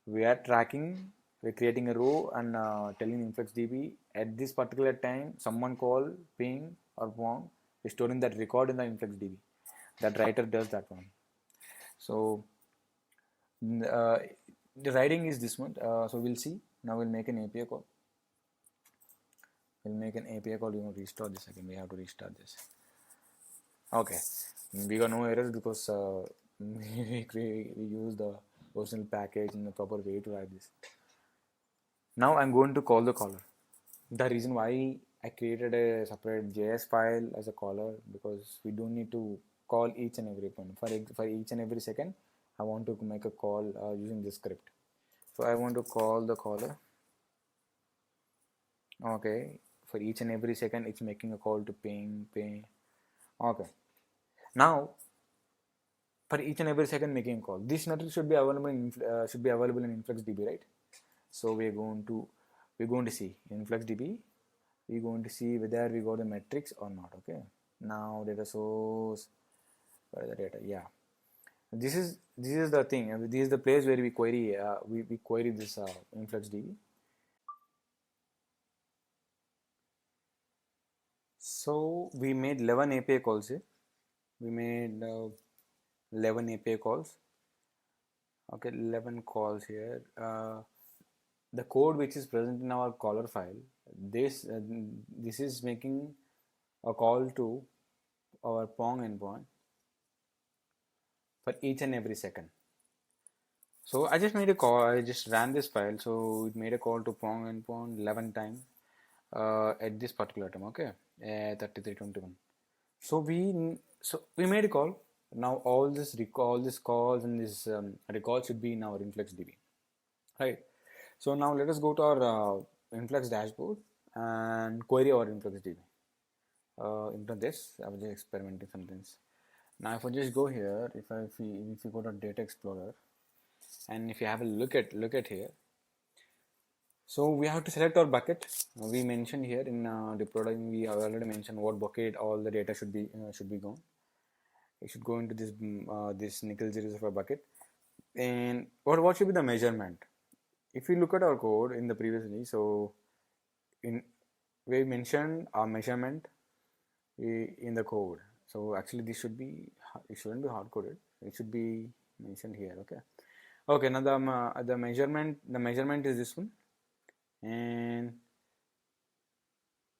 We are tracking. We're creating a row and telling InfluxDB at this particular time someone call ping or Pong. We're storing that record in the InfluxDB. That writer does that one. So the writing is this one. So we'll see. Now we'll make an API call. You want to restart this again. We have to restart this. Okay, we got no errors because we use the original package in the proper way to write this. Now I'm going to call the caller. The reason why I created a separate JS file as a caller, because we don't need to call each and every point. For each and every second, I want to make a call using this script. So I want to call the caller. Okay, for each and every second, it's making a call to ping. Okay. Now, for each and every second making a call, this metric should be available in InfluxDB, right? So we're going to see InfluxDB. We're going to see whether we got the metrics or not. Okay. Now data source, where is the data? Yeah. This is the thing. This is the place where we query we query this InfluxDB. So we made 11 API calls here. We made 11 API calls. Okay, 11 calls here. The code which is present in our caller file, this is making a call to our Pong endpoint for each and every second. So I just made a call. I just ran this file. So it made a call to Pong endpoint 11 times at this particular time. Okay, 3321. So we made a call. Now all this calls and this record should be in our InfluxDB, right? So now let us go to our Influx dashboard and query our InfluxDB. Into this, I was just experimenting some things. Now if I just go here, if you go to Data Explorer, and if you have a look at here, so we have to select our bucket. We mentioned here in deploying, we have already mentioned what bucket all the data should be gone. It should go into this this nickel series of a bucket. And what should be the measurement? If you look at our code in the previously, so in we mentioned our measurement in the code. So actually this should be, it shouldn't be hard coded. It should be mentioned here. Okay. Okay. Now the measurement is this one, and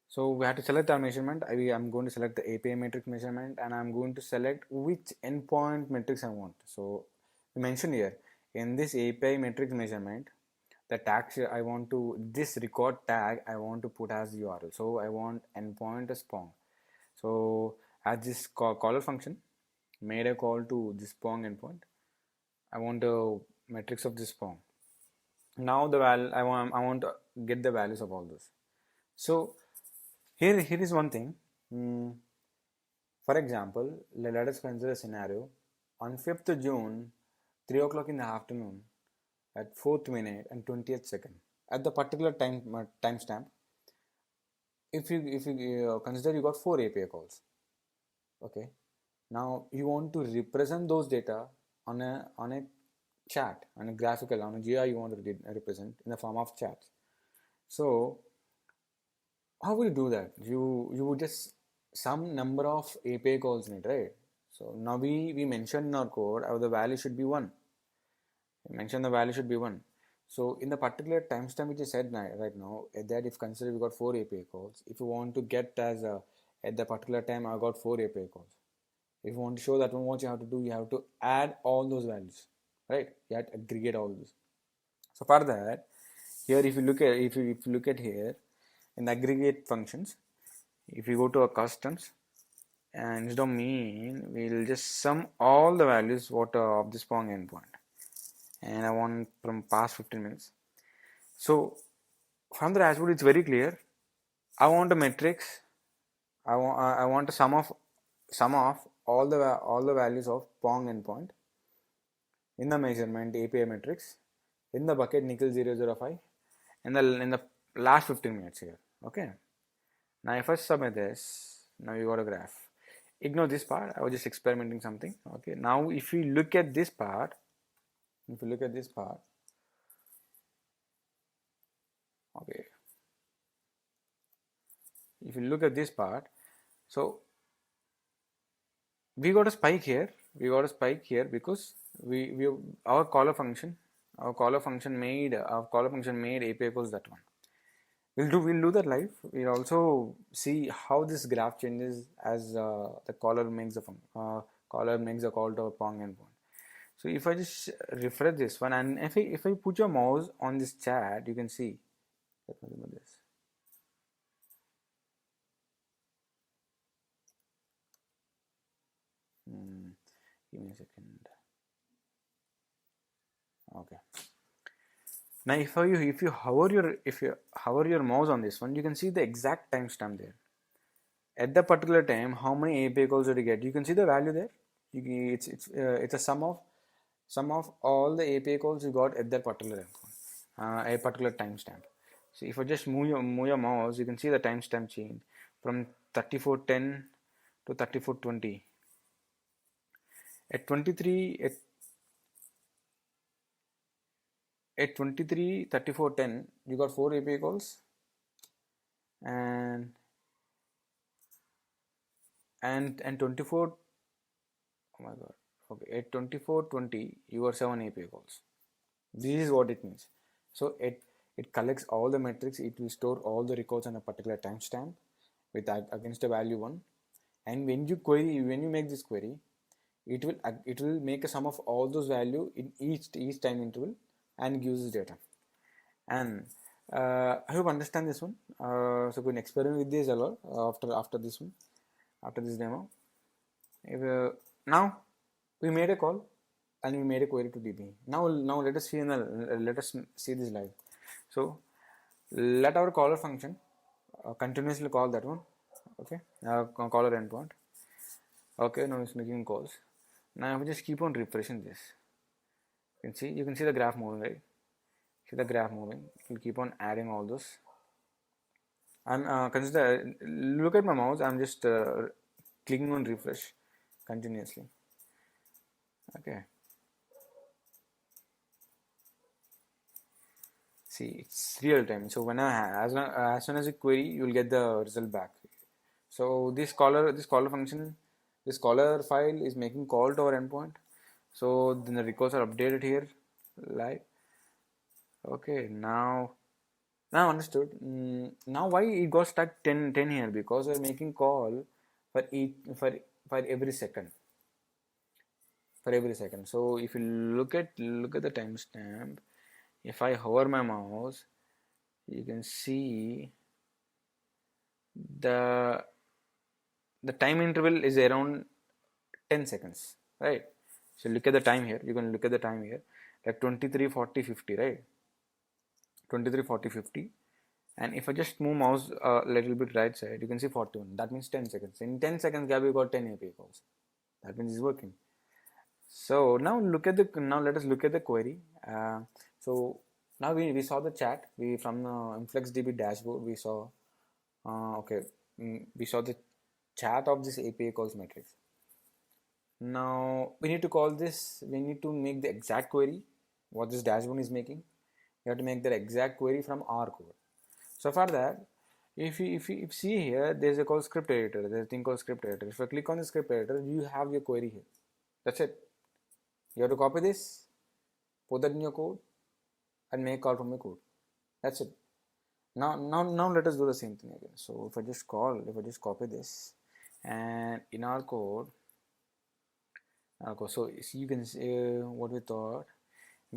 so we have to select our measurement. I'm going to select the API metric measurement, and I'm going to select which endpoint metrics I want. So we mentioned here in this API metric measurement, the tag I want to, this record tag I want to put as URL. So I want endpoint as Pong. So as this caller function made a call to this Pong endpoint, I want the metrics of this Pong. Now the value I want to get the values of all those. So here is one thing. For example, let us consider a scenario on 5th June, 3 o'clock in the afternoon, at 4th minute and 20th second, at the particular timestamp. If you consider you got 4 API calls, okay. Now you want to represent those data on a chat, on a graphical, on a GI. You want to represent in the form of chats. So how will you do that? You would just some number of API calls need, right? So now we mentioned in our code how the value should be 1. We mentioned the value should be 1. So in the particular timestamp which is said right now, at that if consider we got 4 API calls, if you want to get as at the particular time I got 4 API calls. If you want to show that one, what you have to do, you have to add all those values, right? You have to aggregate all those. So for that, here if you look at here in the aggregate functions, if you go to our customs, and instead of mean, we'll just sum all the values what of this Pong endpoint, and I want from past 15 minutes. So from the dashboard, it's very clear. I want a matrix. I want a sum of all the values of Pong endpoint in the measurement API matrix in the bucket nickel 005 in the last 15 minutes here. Okay. Now if I submit this, now you got a graph. Ignore this part. I was just experimenting something. Okay. Now if you look at this part, okay. If you look at this part, so we got a spike here. Because we our caller function made API equals that one. We'll do that live. We'll also see how this graph changes as the caller makes a call to a Pong endpoint. So if I just refresh this one, and if I put your mouse on this chat, you can see. Let me remove this. Give me a second. Okay. Now if you hover your mouse on this one, you can see the exact timestamp there. At the particular time, how many API calls did you get? You can see the value there. It's a sum of all the API calls you got at that particular a particular timestamp. So if I just move your mouse, you can see the timestamp change from 3410 to 3420. At 3410, you got 4 API calls, and 24. Oh my god. Okay, at 2420, you got 7 API calls. This is what it means. So it collects all the metrics. It will store all the records on a particular timestamp with that against a value 1. And when you make this query, it will make a sum of all those value in each time interval and gives this data. And I hope you understand this one. So we can experiment with this a lot after this one, after this demo. Now we made a call and we made a query to DB. Now let us see this live. So let our caller function continuously call that one. Okay, caller endpoint. Okay, now it's making calls. Now if we just keep on refreshing this, you can see the graph moving, right? See the graph moving. We'll keep on adding all those. I'm consider look at my mouse. I'm just clicking on refresh continuously. Okay. See, it's real time. So when as soon as you query, you will get the result back. So this caller function, this caller file is making call to our endpoint. So then the records are updated here live. Okay, now understood. Now why it got stuck 10 here? Because we're making call for each for every second. For every second. So if you look at the timestamp, if I hover my mouse, you can see the the time interval is around 10 seconds, right? So look at the time here. You can look at the time here, like 23, 40, 50, right? 23, 40, 50. And if I just move mouse a little bit right side, you can see 41. That means 10 seconds. In 10 seconds gap, you got 10 API calls. That means it's working. So now let us look at the query. So now we saw the chat. We from the InfluxDB dashboard we saw. Okay, we saw the chat of this API calls matrix. Now we need to call this. We need to make the exact query. What this dashboard is making. We have to make the exact query from our code. So for that, if you see here, there's a called script editor. There's a thing called script editor. If I click on the script editor, you have your query here. That's it. You have to copy this, put that in your code, and make call from your code. That's it. Now let us do the same thing again. So if I just copy this, and in our code, so you can see what we thought.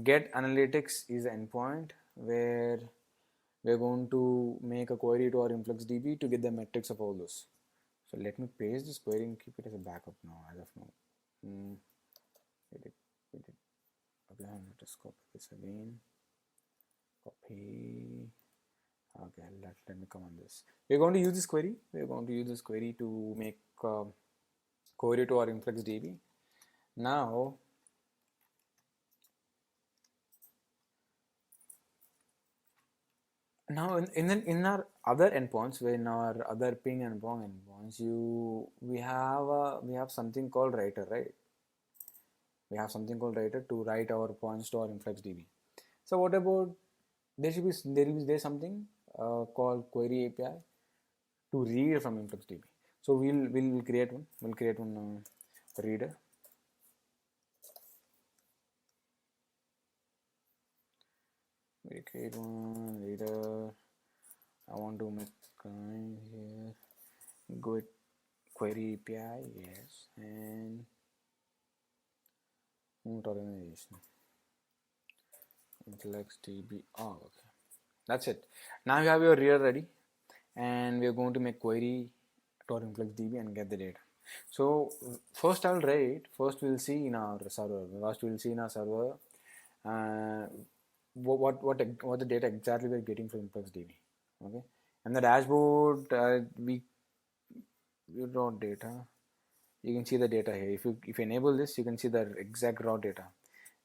Get analytics is the endpoint where we're going to make a query to our InfluxDB to get the metrics of all those. So let me paste this query and keep it as a backup now, as of now. Edit. Okay, let us copy this again. Copy. Okay, let me come on this. We're going to use this query. We're going to use this query to make query to our InfluxDB. Now, in our other endpoints, in our other ping and pong endpoints, we have something called writer, right? We have something called writer to write our points to our InfluxDB. So what about there's something called query API to read from InfluxDB. So we'll create one. We'll create one reader. We create one reader. I want to make kind here. Go with query API, yes, and organization. InfluxDB. Oh, okay. That's it. Now you have your reader ready, and we are going to make query to our InfluxDB and get the data. So first I'll write. First we'll see in our server. What the data exactly we're getting from InfluxDB. Okay, and the dashboard we raw data. You can see the data here. If you enable this, you can see the exact raw data.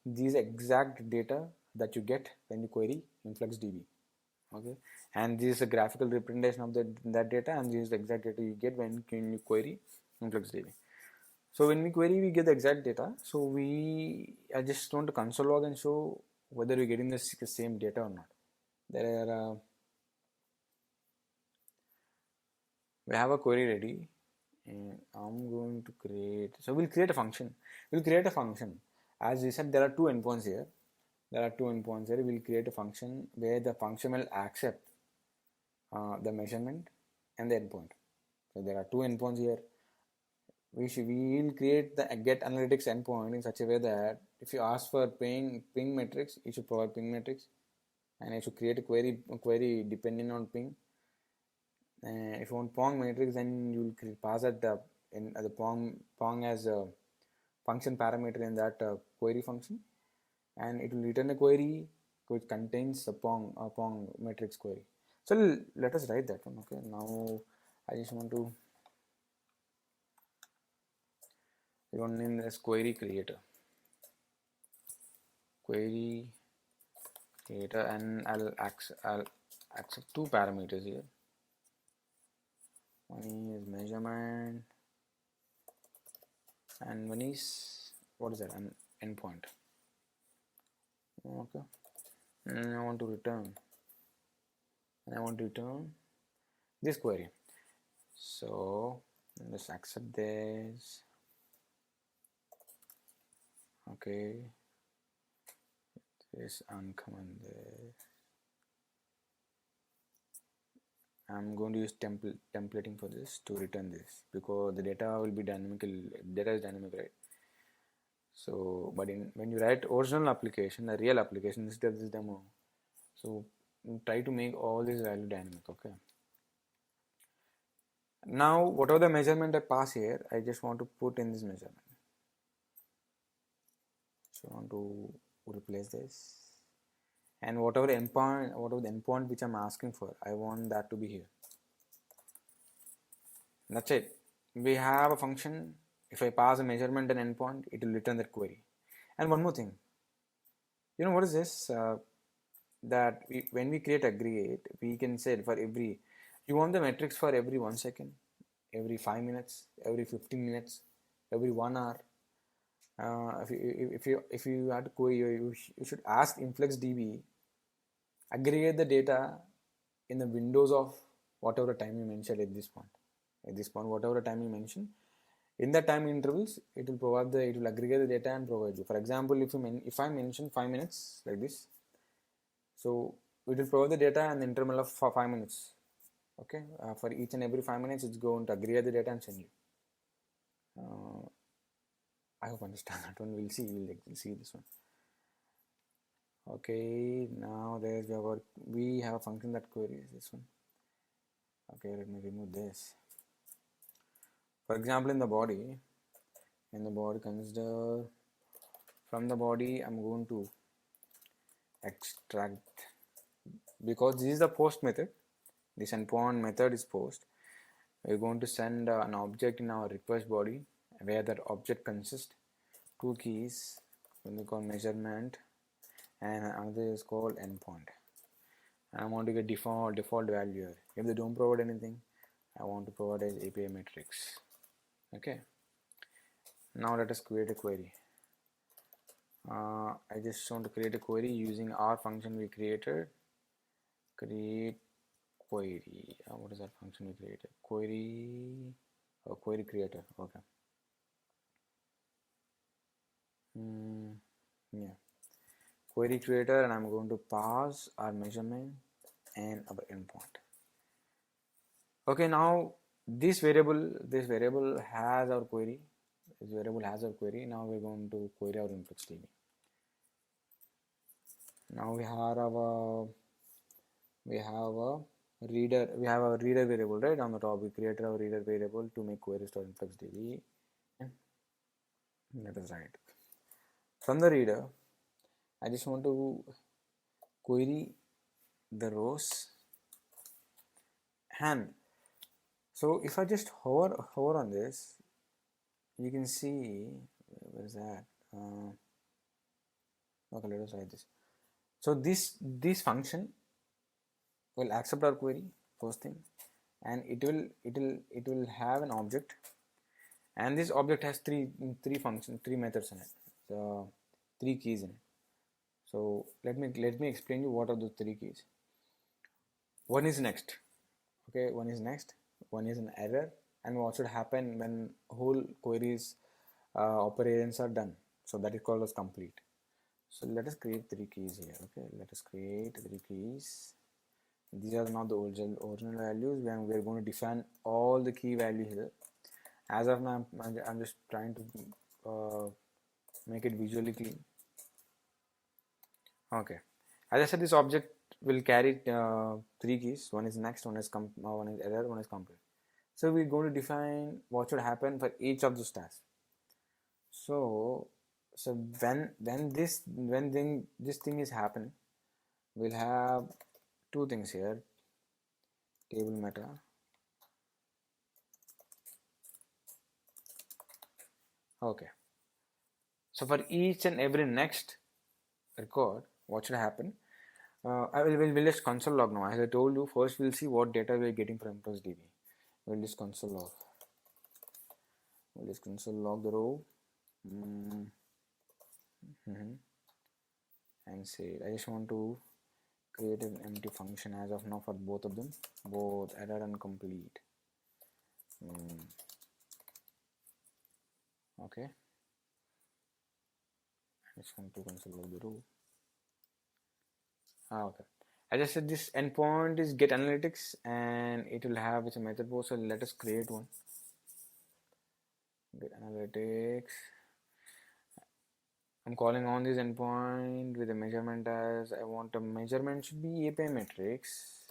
These exact data that you get when you query InfluxDB. Okay, and this is a graphical representation of that data, and this is the exact data you get when you query InfluxDB. So when we query, we get the exact data. So I just want to console log and show whether we're getting the same data or not. We have a query ready, and I'm going to create. So we'll create a function. As we said, there are two endpoints here. We'll create a function where the function will accept the measurement and the endpoint. So there are two endpoints here. We will create the get analytics endpoint in such a way that if you ask for ping metrics, you should provide ping metrics, and you should create a query depending on ping. If you want pong metrics, then you will pass at the pong as a function parameter in that query function, and it will return a query which contains the pong metrics query. So let us write that one. Okay, now I just want to we want to name this query creator. Query creator, and I'll accept two parameters here. One is measurement, and one is, what is that, an endpoint. Okay, and I want to return this query. So let's accept this. Okay, this uncomment this. I'm going to use templating for this to return this, because the data will be dynamical. Data is dynamic, right? So, but when you write original application, the real application, this is demo. So try to make all this value dynamic. Okay. Now, whatever the measurement I pass here, I just want to put in this measurement. So I want to replace this, and whatever the endpoint which I'm asking for, I want that to be here. That's it. We have a function. If I pass a measurement and endpoint, it will return that query. And one more thing, you know what is this? That when we create aggregate, we can say for every, you want the metrics for every 1 second, every 5 minutes, every 15 minutes, every 1 hour. If you had to query, you should ask InfluxDB aggregate the data in the windows of whatever time you mentioned at this point. Whatever time you mention, in the time intervals, it will aggregate the data and provide you. For example, if I mention 5 minutes like this, so it will provide the data and the interval of 5 minutes. Okay, for each and every 5 minutes, it's going to aggregate the data and send you. I hope you understand that one. We'll see this one. Okay, now we have a function that queries this one. Okay, let me remove this. For example, in the body consider, from the body I'm going to extract, because this is the post method, this endpoint method is post. We're going to send an object in our request body, where that object consists two keys, one is called measurement and another is called endpoint. And I want to get default value here. If they don't provide anything, I want to provide as API metrics. Okay, now let us create a query. I just want to create a query using our function we created. Create query. What is that function we created? Query creator. Okay. Yeah, query creator, and I'm going to pass our measurement and our endpoint. Okay, now this variable has our query. This variable has our query. Now we're going to query our InfluxDB. Now we have a reader variable, right? On the top, we created our reader variable to make queries to InfluxDB. Let us write. From the reader, I just want to query the rows, and so if I just hover on this, you can see, where is that? Okay, let us write this. So this function will accept our query, first thing, and it will have an object, and this object has three methods in it, so 3 keys in it. So let me explain you what are those 3 keys. One is next. Okay, one is next, one is an error, and what should happen when whole queries operations are done. So that is called as complete. So let us create 3 keys here. Okay, let us create 3 keys. These are not the original values. We are going to define all the key values here. As of now, I'm just trying to make it visually clean. Okay, as I said, this object will carry 3 keys. One is next, one is error, one is complete. So we're going to define what should happen for each of those tasks. So when this thing is happening, we'll have 2 things here: table meta Okay, so for each and every next record, what should happen? We'll just console log now. As I told you, first we'll see what data we're getting from InfluxDB. We'll just console log. We'll just console log the row. And say I just want to create an empty function as of now for both of them, both error and complete. Okay, I just want to console log the row. Okay, I just said this endpoint is get analytics and it will have its method post. So let us create one. Get analytics. I'm calling on this endpoint with a measurement as I want a measurement should be API metrics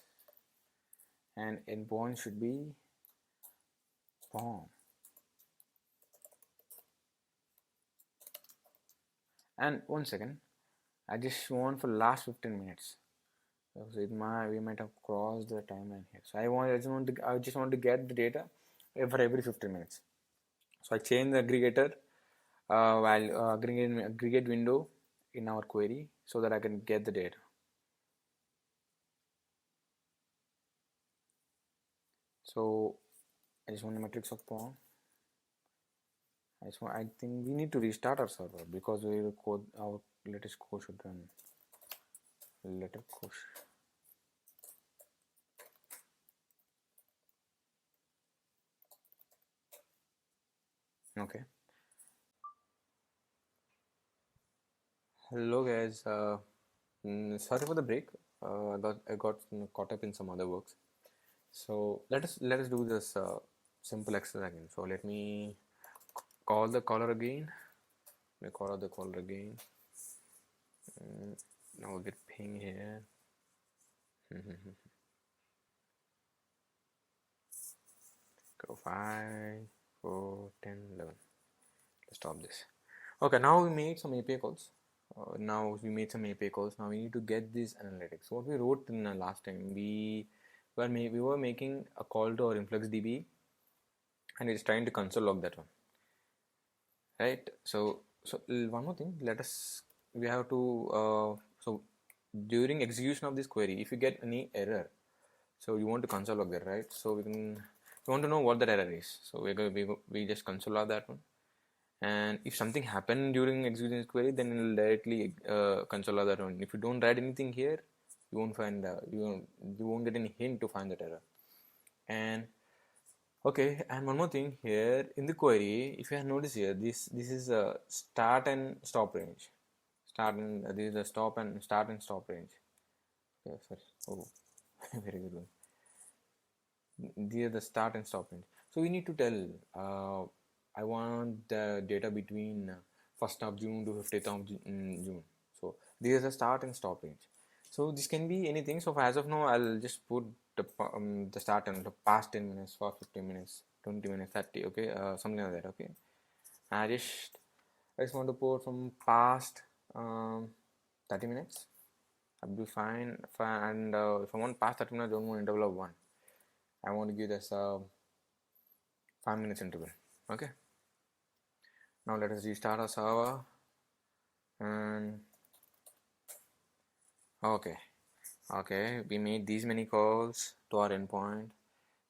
and endpoint should be form. And 1 second, I just want for last 15 minutes. So we might have crossed the timeline here. So I just want to get the data for every 15 minutes. So I change the aggregator aggregate window in our query so that I can get the data. So I just want a matrix of form. I think we need to restart our server because our latest code should run. Letter code. Okay. Hello guys. Sorry for the break. I got caught up in some other works. So let us do this simple exercise again. So let me call the caller again. Let me call out the caller again. Now we'll get ping here. Go 5, 4, 10, 11. Let's stop this. Okay, now we made some API calls. Now we need to get these analytics. What we wrote in the last time, we were making a call to our InfluxDB, and it's trying to console log that one, right? So one more thing. We have to so during execution of this query, if you get any error, so you want to console log that, right? So we want to know what that error is. So we just console log that one. And if something happened during executing this query, then it will directly console log that one. If you don't write anything here, you won't find you won't get any hint to find that error. And okay, and one more thing here in the query, if you have noticed here, this is a start and stop range. This is a start and stop range. Okay, sorry. Oh, very good one. These are the start and stop range. So we need to tell I want the data between 1st of June to 15th of June. So this is a start and stop range. So this can be anything. So as of now, I'll just put the start and the past 10 minutes, for 15 minutes, 20 minutes, 30. Okay, something like that. Okay, I just want to put from past 30 minutes. I'll be fine. And if I want past 30 minutes, I don't want interval of 1. I want to give this 5 minutes interval. Okay. Now let us restart our server. And okay, we made these many calls to our endpoint.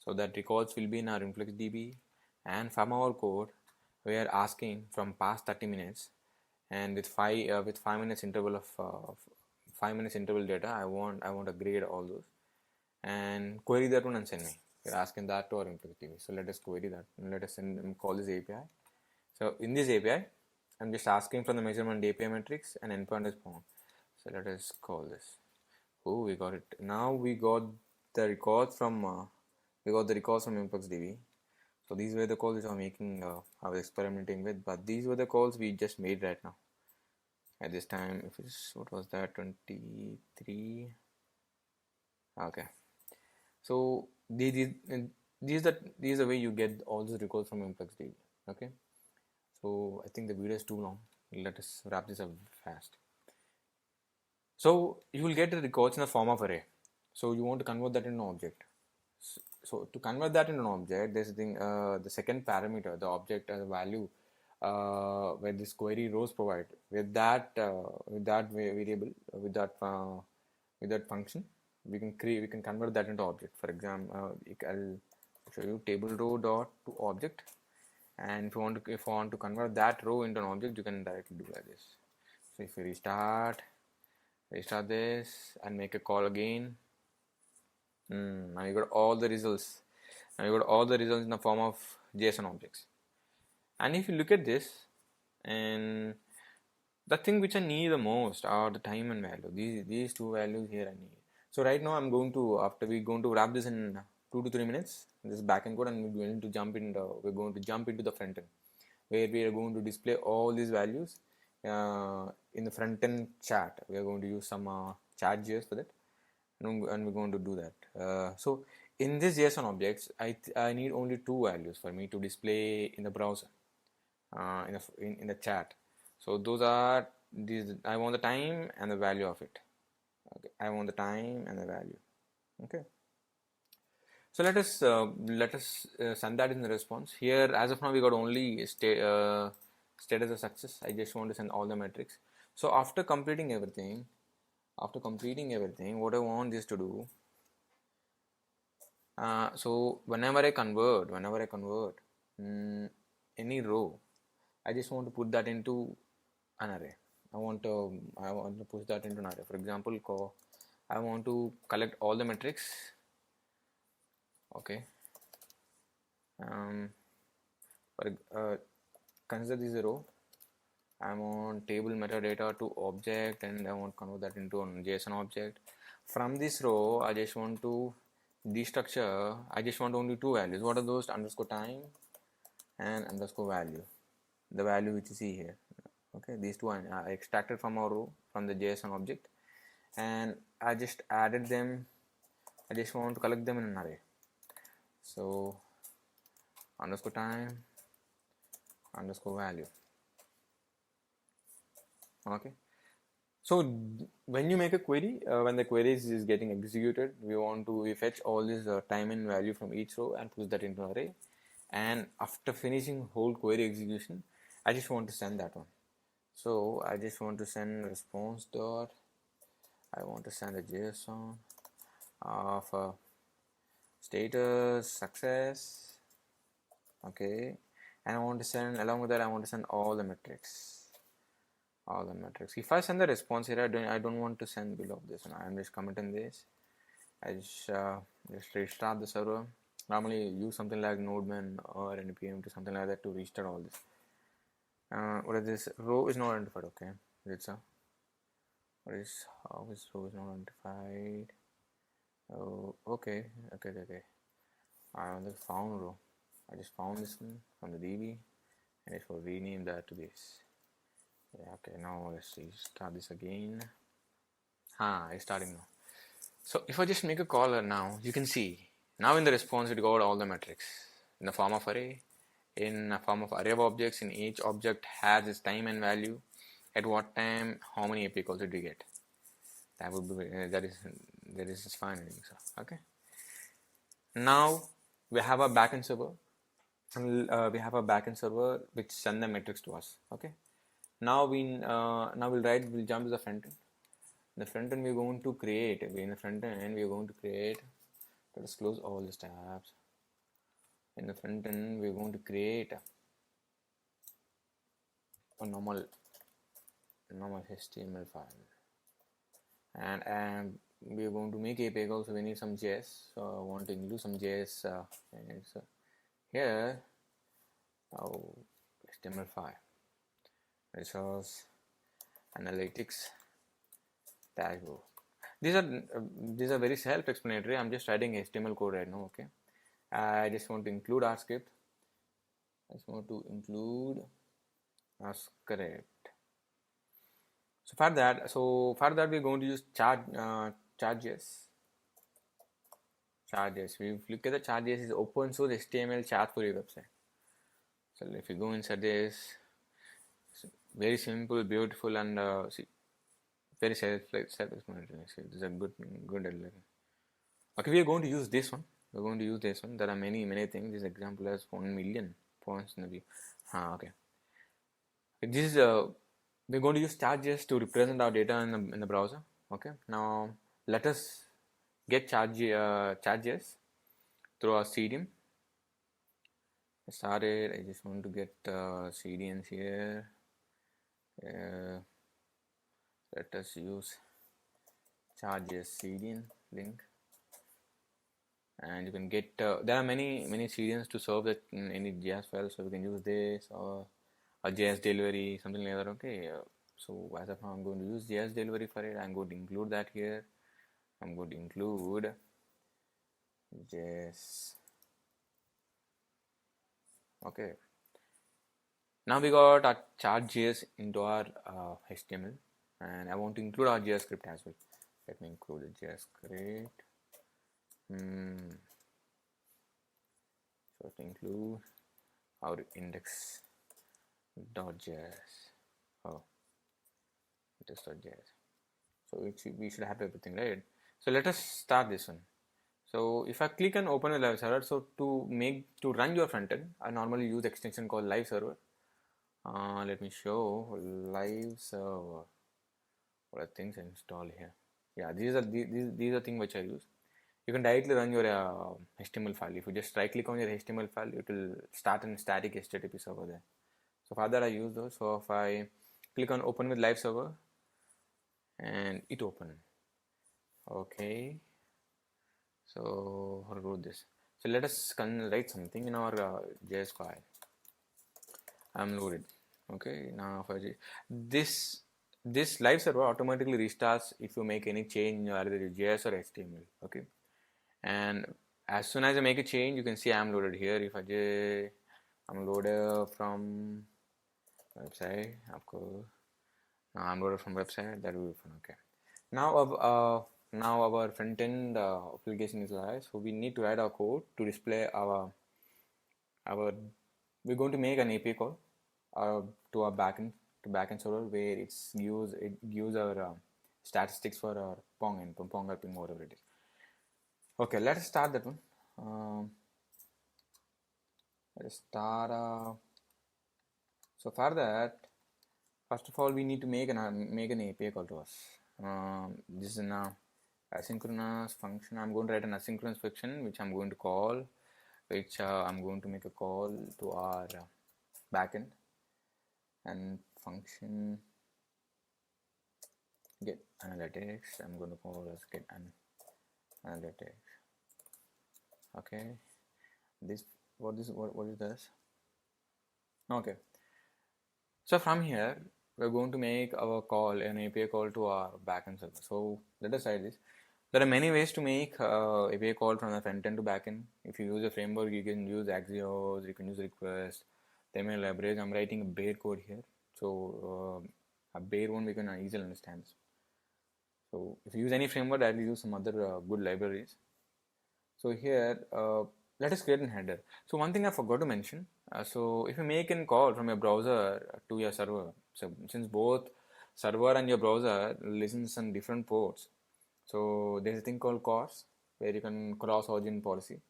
So that records will be in our InfluxDB, and from our code we are asking from past 30 minutes, and with 5 minutes interval of 5 minutes interval data, I want to grade all those and query that one and send me. We're asking that to our InfluxDB. So let us query that and let us call this API. So in this API, I'm just asking from the measurement API metrics and endpoint is found. So let us call this. Oh, we got it. Now we got the records from InfluxDB. So these were the calls which I was experimenting with, but these were the calls we just made right now. At this time, what was that, 23? Okay. So these is the way you get all these records from InfluxDB. Okay. So I think the video is too long. Let us wrap this up fast. So you will get the records in the form of array. So you want to convert that into an object. So to convert that into an object, there's the second parameter, the object as a value, where this query rows provide with that variable with that function, we can convert that into object. For example, I'll show you table row dot to object, and if you want to convert that row into an object, you can directly do like this. So if you restart this and make a call again, now you got all the results. Now you got all the results in the form of JSON objects. And if you look at this, and the thing which I need the most are the time and value. These two values here I need. So right now I'm going to, after we're going to wrap this in 2 to 3 minutes, this backend code, and we're going to jump into the front end, where we are going to display all these values in the front end chat. We are going to use some chartJS for that, and we're going to do that. So in this JSON objects, I need only two values for me to display in the browser, in the chat. So those are these. I want the time and the value of it. Okay, I want the time and the value. Okay. So let us send that in the response. Here, as of now, we got only status a success. I just want to send all the metrics. So after completing everything, what I want this to do. So whenever I convert any row, I just want to put that into an array. I want to push that into an array. For example, I want to collect all the metrics. Okay. Consider this a row. I want table metadata to object, and I want to convert that into a JSON object. From this row, I just want to destructure. I just want only two values. What are those? Underscore time and underscore value. The value which you see here. Okay, these two are extracted from our row, from the JSON object, and I just added them. I just want to collect them in an array. So underscore time, underscore value. Okay. So when you make a query, when the query is getting executed, we fetch all this time and value from each row and push that into an array. And after finishing whole query execution, I just want to send that one. So I just want to send response dot. I want to send a JSON of status success. Okay, and I want to send, along with that, I want to send all the metrics. If I send the response here, I don't want to send below this one. I'm just commenting this. I just restart the server. Normally use something like Nodejs or npm to something like that to restart all this. What is this? Row is not identified. Okay, how is row is not identified? Oh, okay. I just found row. I just found this one from the DB, and I will rename that to this. Yeah, okay, now let's see, start this again. It's starting now. So if I just make a call now, you can see now in the response it got all the metrics in the form of array, in a form of array of objects. In each object has its time and value, at what time, how many API calls did we get. That would be that is fine. So okay, now we have a backend server, which send the metrics to us. Okay, now we'll jump to the front end. In the front end we're going to create. Let us close all these tabs. In the front end we're going to create a normal HTML file, and we're going to make API calls. So we need some JS. So I want to include some JS. So here, HTML5. Resource analytics dashboard. These are very self-explanatory. I'm just writing HTML code right now. Okay, I just want to include our script. So for that we're going to use chartJS. If you look at the chartJS, is open source HTML chat for your website. So if you go inside this, very simple, beautiful, and very self-explanatory. This is a good element. Okay, we are going to use this one. There are many things. This example has 1 million points in the view. Okay. This is we're going to use chartJS to represent our data in the browser. Okay, now let us get chartJS through our CDN. I started. I just want to get CDNs here. Let us use chartJS CDN link, and you can get there are many CDNs to serve that in any JS file, so you can use this or a JS delivery, something like that. Okay, so as of now I'm going to use JS delivery for it. I'm going to include that here. I'm going to include JS. Okay, now we got our chartJS into our HTML, and I want to include our JS script as well. Let me include the JS script. So to include our index.js. Oh, index.js. So we should have everything, right? So let us start this one. So if I click on open a live server, so to run your front end, I normally use extension called live server. Let me show live server. What are things installed here? Yeah, these are things which I use. You can directly run your HTML file. If you just right click on your HTML file, it will start a static HTTP server there. So for that I use those. So if I click on open with live server, and it open. Okay, so how to do this? So let us write something in our JS file. I'm loaded. Okay, now for this live server automatically restarts if you make any change in either JS or HTML. Okay, and as soon as I make a change, you can see I'm loaded here. If I'm loaded from website, of course. Now I'm loaded from website. That will be fun. Okay. Now our front end application is live, so we need to write our code to display our. We're going to make an API call to our backend server where it gives our statistics for our Pong and Pong or Ping, whatever it is. Okay, let us start that one. Let us start. So for that, first of all, we need to make an API call to us. This is an asynchronous function. I'm going to write an asynchronous function which I'm going to call, which I'm going to make a call to our backend, and function get analytics. I'm going to call as get analytics. Okay, what is this? Okay, so from here we're going to make our call, an API call to our backend server. So let us try this. There are many ways to make API call from the front end to backend. If you use a framework, you can use Axios, you can use request, Theme libraries. I'm writing a bare code here, so a bare one we can easily understand. So if you use any framework, I'll use some other good libraries. So here, let us create a header. So one thing I forgot to mention. So if you make a call from your browser to your server, so since both server and your browser listens on different ports, so there's a thing called CORS where you can cross origin policy.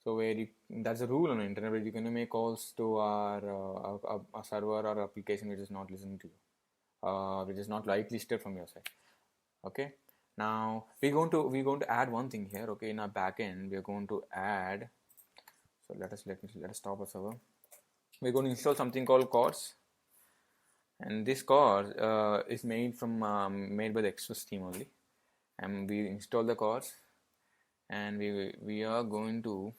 So that's a rule on the internet where you can make calls to a server or application which is not listening to you, which is not whitelisted from your side. Okay. Now we're going to add one thing here. Okay, in our backend we're going to add. So let us stop our server. We're going to install something called CORS, and this CORS is made by the Express team only. And we install the CORS, and we are going to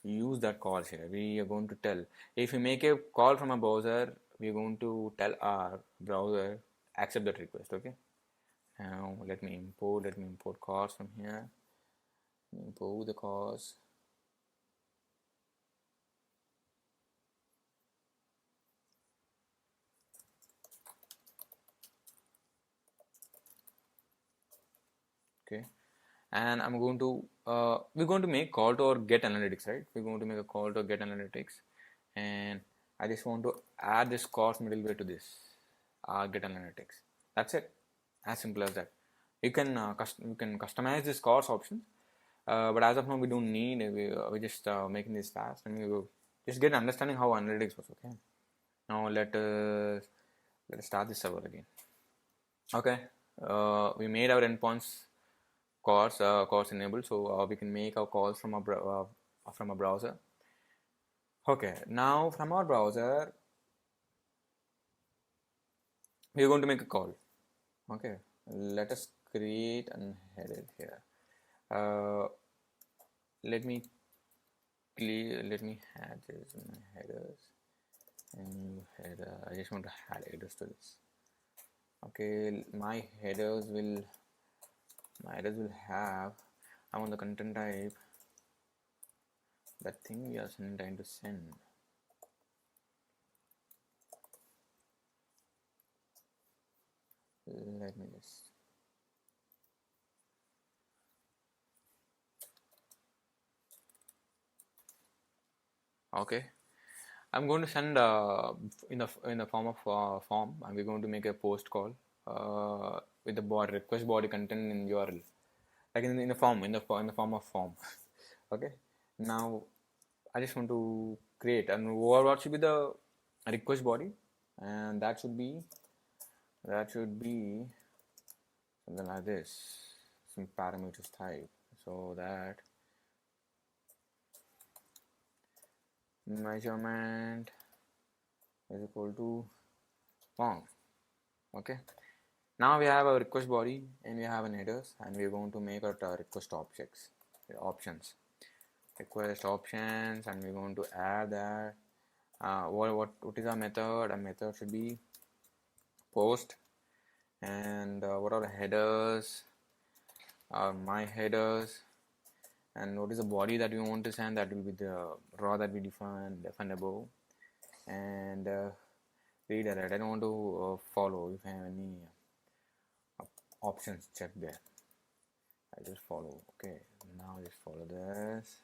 use that CORS here. We are going to tell, if we make a call from a browser, we are going to tell our browser accept that request. Okay. Now let me import CORS from here. Import the CORS. Okay, and I'm going to we're going to make call to our get analytics, right? We're going to make a call to get analytics, and I just want to add this CORS middleware to this get analytics. That's it, as simple as that. You can customize this CORS option, but as of now we don't need. We just making this fast, and we will just get an understanding how analytics works. Okay, Now let's start the server again. Okay, we made our endpoints cores enabled, so we can make our calls from a browser. Okay, now from our browser we are going to make a call. Okay, let us create an header here. Let me add this in my headers. And header, I just want to add headers to this. Okay, my headers will have, I want the content type, that thing we are trying to send. Let me just okay. I'm going to send in the form of form, and we're going to make a post call with the body request body content in URL, like in the form in the form of form. Okay. Now I just want to create, and what should be the request body, and that should be something like this, some parameters type, so that measurement is equal to form. Okay, now we have a request body and we have an headers, and we're going to make our request options request options, and we're going to add that what is our method. A method should be post, and what are the headers are my headers, and what is the body that we want to send. That will be the raw that we defined above, and redirect. I don't want to follow if I have any options checked there. I just follow. Okay, now just follow this.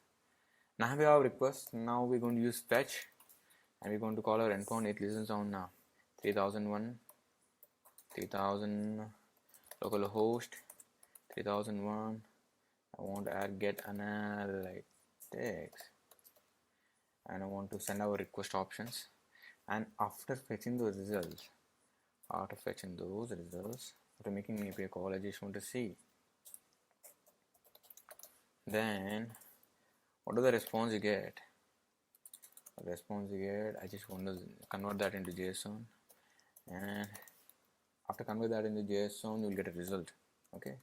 Now we have request. Now we're going to use fetch, and we're going to call our endpoint. It listens on 3001 3000 localhost 3001. I want to add get analytics, and I want to send our request options. And after fetching those results, after making an API call, I just want to see then what is the response you get. I just want to convert that into JSON, and after convert that into JSON, you'll get a result. Okay,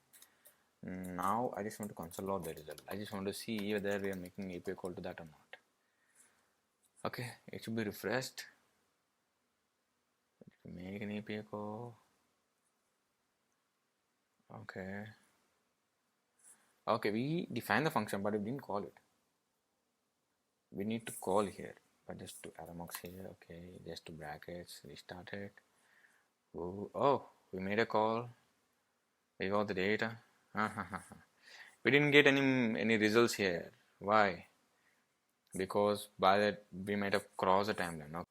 now I just want to console log the result. I just want to see whether we are making API call to that or not. Okay, it should be refreshed. Make an API call. Okay, we defined the function, but we didn't call it. We need to call here, but just to arrowmarks here. Okay, just to brackets, restart it. Oh, we made a call. We got the data. We didn't get any results here. Why? Because by that we might have crossed the timeline. Okay.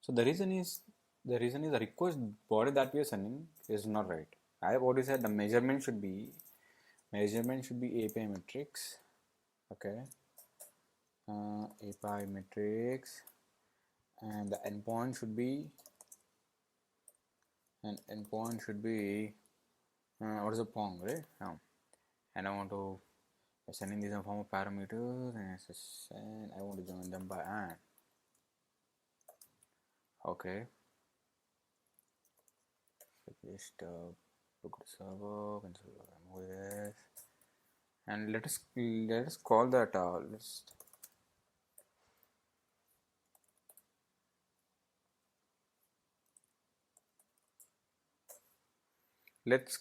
So the reason is the request body that we are sending is not right. I have already said the measurement should be API metrics. Okay, API metrics, and the endpoint should be what is a pong, right? And I want to sending these in form of parameters, and I want to join them by and. Okay, so just look at the server, remove this, and let us call that let's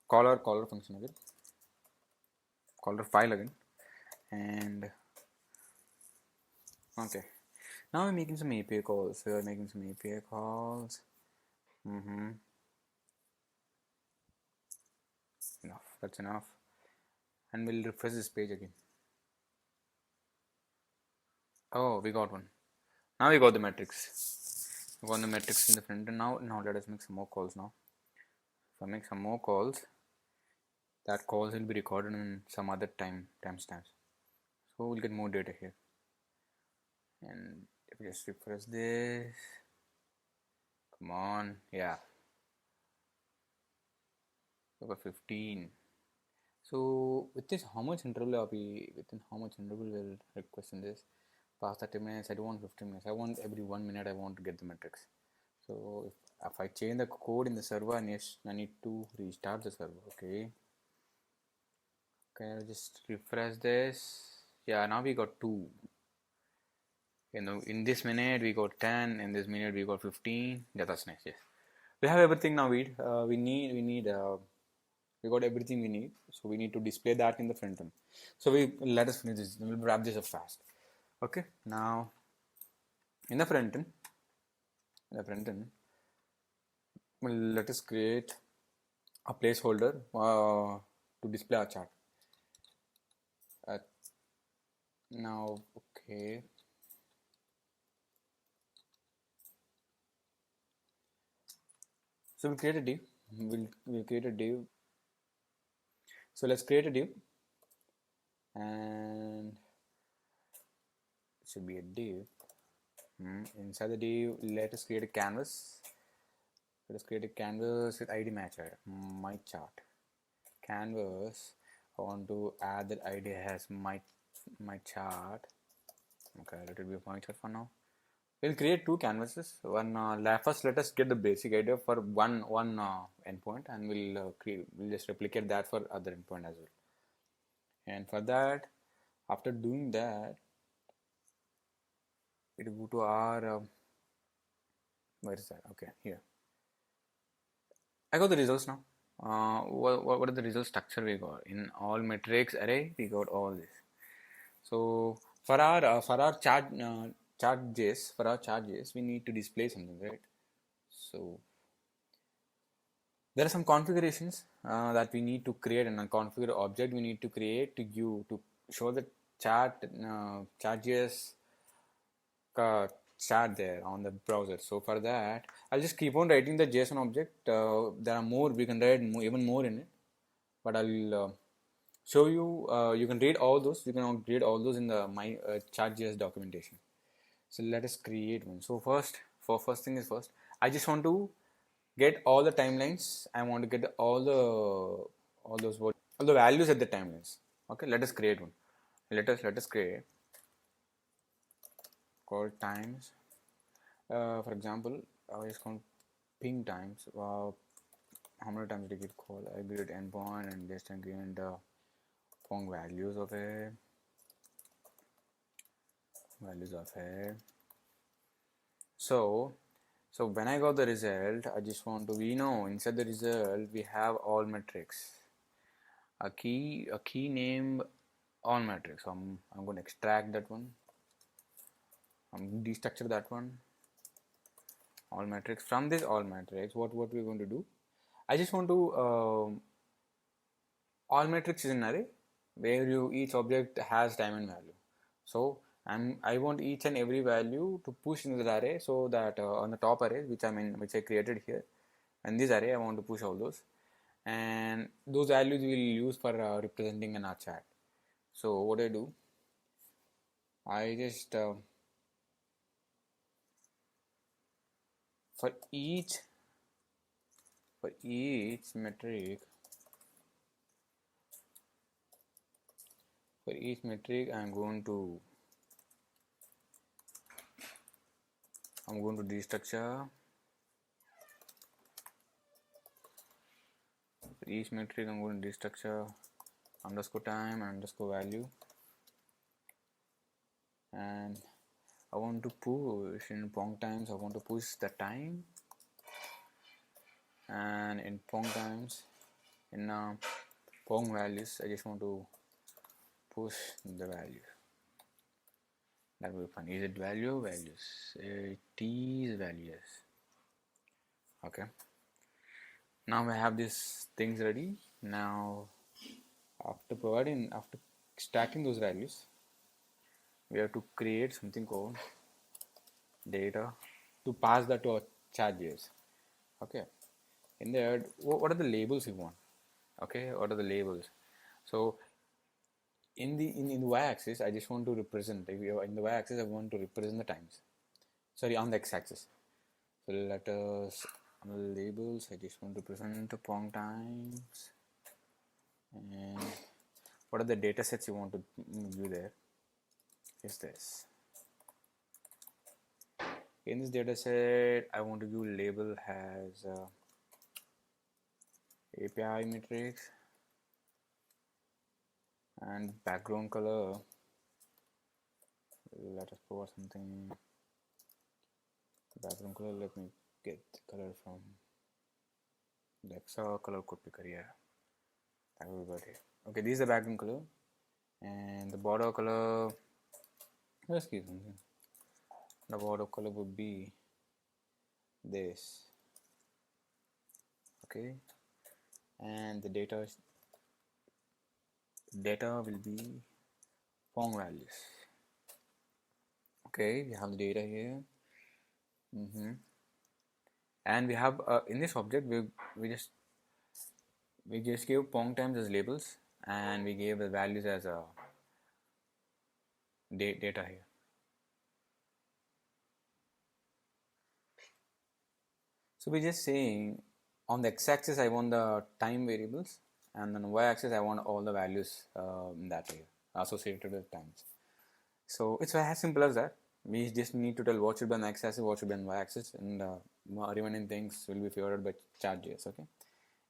call our caller function again, call our file again, and okay, now we're making some API calls. Enough, that's enough, and we'll refresh this page again. Oh, we got one. Now we got the metrics. We got the metrics in the front end. Now let us make some more calls. Now if I make some more calls, that calls will be recorded in some other timestamps, so we'll get more data here. And if we just refresh this, come on, yeah, we got 15. So with this, how much interval are we, within how much interval will request in this? Past 30 minutes, I don't want 15 minutes. I want every 1 minute I want to get the metrics. So if I change the code in the server, I need to restart the server. Okay. Okay, I'll just refresh this. Yeah, now we got 2. In this minute we got 10. In this minute we got 15. Yeah, that's nice. Yes, we have everything now. We got everything we need. So we need to display that in the front end. So let us finish this. We'll wrap this up fast. Okay. Now in the front end, let us create a placeholder to display our chart. Now, okay. So we'll create a div. We'll create a div. So let's create a div, and it should be a div. Inside the div, let us create a canvas. Let us create a canvas with ID matcher. My chart canvas. I want to add that ID as my chart. Okay, let it be my chart for now. We'll create 2 canvases. First, let us get the basic idea for one endpoint, and we'll just replicate that for other endpoint as well. And for that, after doing that, it will go to our where is that? Okay, here. I got the results now. What is the result structure we got? In all metrics array, we got all this. So for our chartJS, we need to display something, right? So there are some configurations that we need to create, and a configure object we need to create to show the chartJS chart there on the browser. So for that, I'll just keep on writing the JSON object. There are more, we can write even more in it, but I'll show you. You can read all those. You can read all those in the my chartJS documentation. So let us create one. So first thing is first, I just want to get all the timelines. I want to get all the values at the timelines. Okay, let us create one. Let us create called times. For example, I just count ping times. How many times did it call? I create endpoint and just again the pong values of it. So when I got the result, I just want to, we know inside the result we have all metrics. A key name all metrics. So I'm going to extract that one. I'm destructure that one. All metrics. From this all metrics, what we're going to do? I just want to all metrics is an array where each object has diamond value. So I want each and every value to push into the array, so that on the top array which I created here, and this array I want to push all those, and those values we will use for representing in our chat. So what I do, I just for each metric, I'm going to destructure. For each metric, I'm going to destructure underscore time underscore value, and I want to push in pong times. I want to push the time, and in pong times, in pong values, I just want to push the value. That will be fun. Is it values? It is values. Okay. Now we have these things ready. Now after stacking those values, we have to create something called data to pass that to our chartJS. Okay. In there, what are the labels you want? Okay, what are the labels? So in the y-axis, I just want to represent. If you in the y-axis, I want to represent the times. Sorry, on the x-axis. So let us on the labels. I just want to present the Pong times. And what are the data sets you want to view there? Is this. In this data set, I want to view label has API matrix and background color. Let us provide something. Background color, let me get the color from the Excel color could picker here. That will be good here. Okay, this is the background color, and the border color. Let's give something. The border color would be this. Okay, and the data will be Pong values. Okay, we have the data here. And we have in this object we just gave Pong times as labels, and we gave the values as a data here. So we're just saying on the x-axis I want the time variables, and on the y-axis I want all the values in that here associated with times. So it's as simple as that. We just need to tell what should be on the x-axis, what should be on the y-axis, and remaining things will be figured out by chartJS. Okay,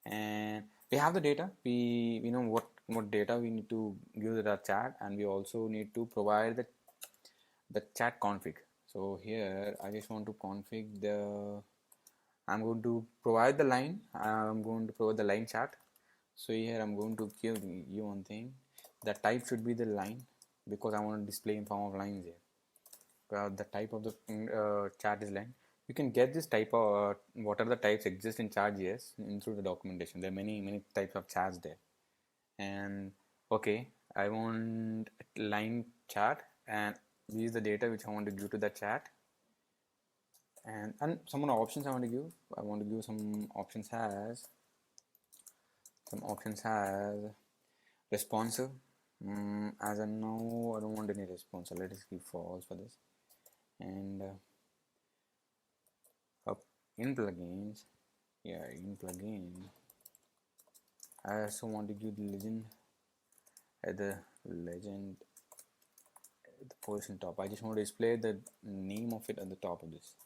and we have the data. We know what data we need to give to the chat, and we also need to provide the chat config. So here I just want to config the. I'm going to provide the line. I'm going to provide the line chat. So here I'm going to give you one thing. The type should be the line, because I want to display in form of lines here. The type of the chat is line. You can get this type of what are the types exist in chartJS through the documentation. There are many types of chats there. And okay, I want line chat, and this is the data which I want to give to the chat. And some more options I want to give. I want to give some options as responsive. As I know, I don't want any response, so let us give false for this. And in plugins, in plugin, I also want to give the legend at the position top. I just want to display the name of it at the top of this.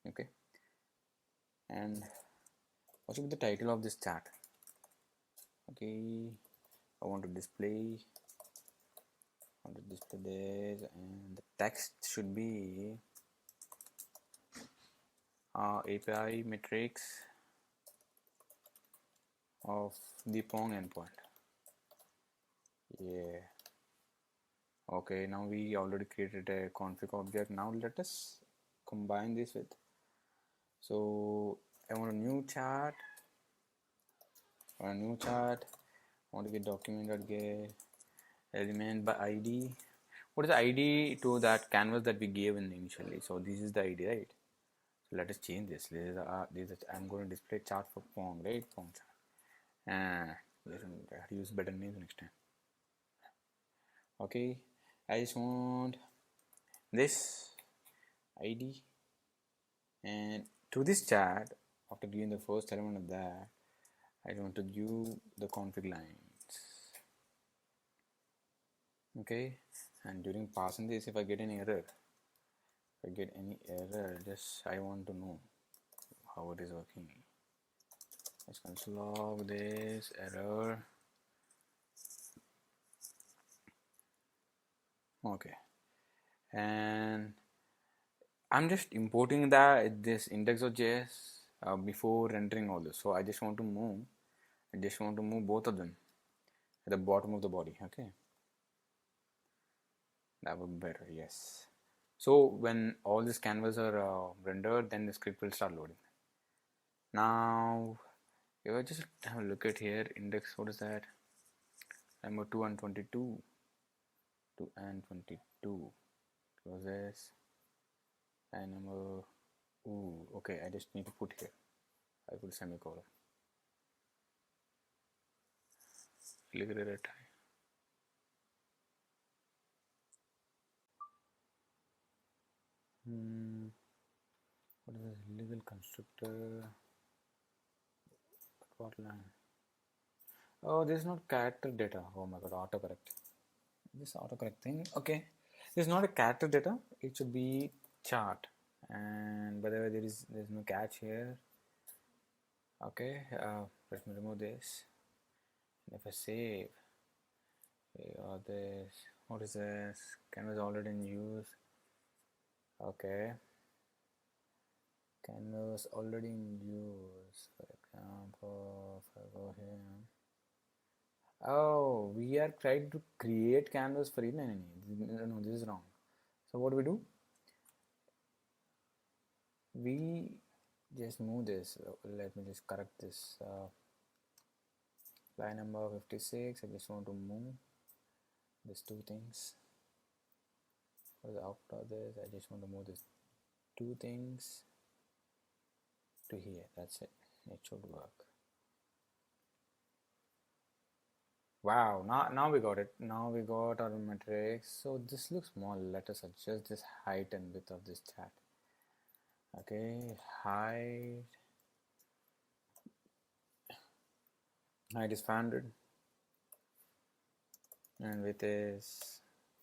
Okay, and what should be the title of this chat? Okay, I want to display this, and the text should be API matrix of the Pong endpoint. Yeah. Okay, now we already created a config object. Now let us combine this with. So I want a new chat. I want to get document.get element by ID. What is the ID to that canvas that we gave in initially? So this is the ID, right? So let us change this. I'm going to display chart for Pong, right? Pong chart. I have to use better names next time. Okay, I just want this ID, and to this chat, after giving the first element of that, I want to give the config lines. Okay, and during passing this, if I get any error, just I want to know how it is working. Let's console log this error. Okay, and I'm just importing this index.js before rendering all this. So I just want to move both of them at the bottom of the body. Okay, that would be better. Yes. So when all these canvas are rendered, then the script will start loading. Now, if I just have a look at here, index, what is that? Number 2 and 22. 2 and 22. Close this. And number, okay, I just need to put here. I put semicolon. Click it at a time. What is this illegal constructor? What line? Oh, this is not character data. Oh my god, autocorrect. This autocorrect thing. Okay, this is not a character data. It should be chart. And by the way, there's no catch here. Okay, let me remove this. And if I save, this. What is this? Canvas already in use. Okay. Canvas already in use. For example, if I go here. Oh, we are trying to create canvas for inline. No, this is wrong. So what do? We just move this. Let me just correct this. Line number 56. I just want to move these two things. After this, I just want to move these two things to here. That's it. It should work. Wow, now we got it. Now we got our metrics. So this looks small. Let us adjust this height and width of this chat. Okay, height is 500 and width is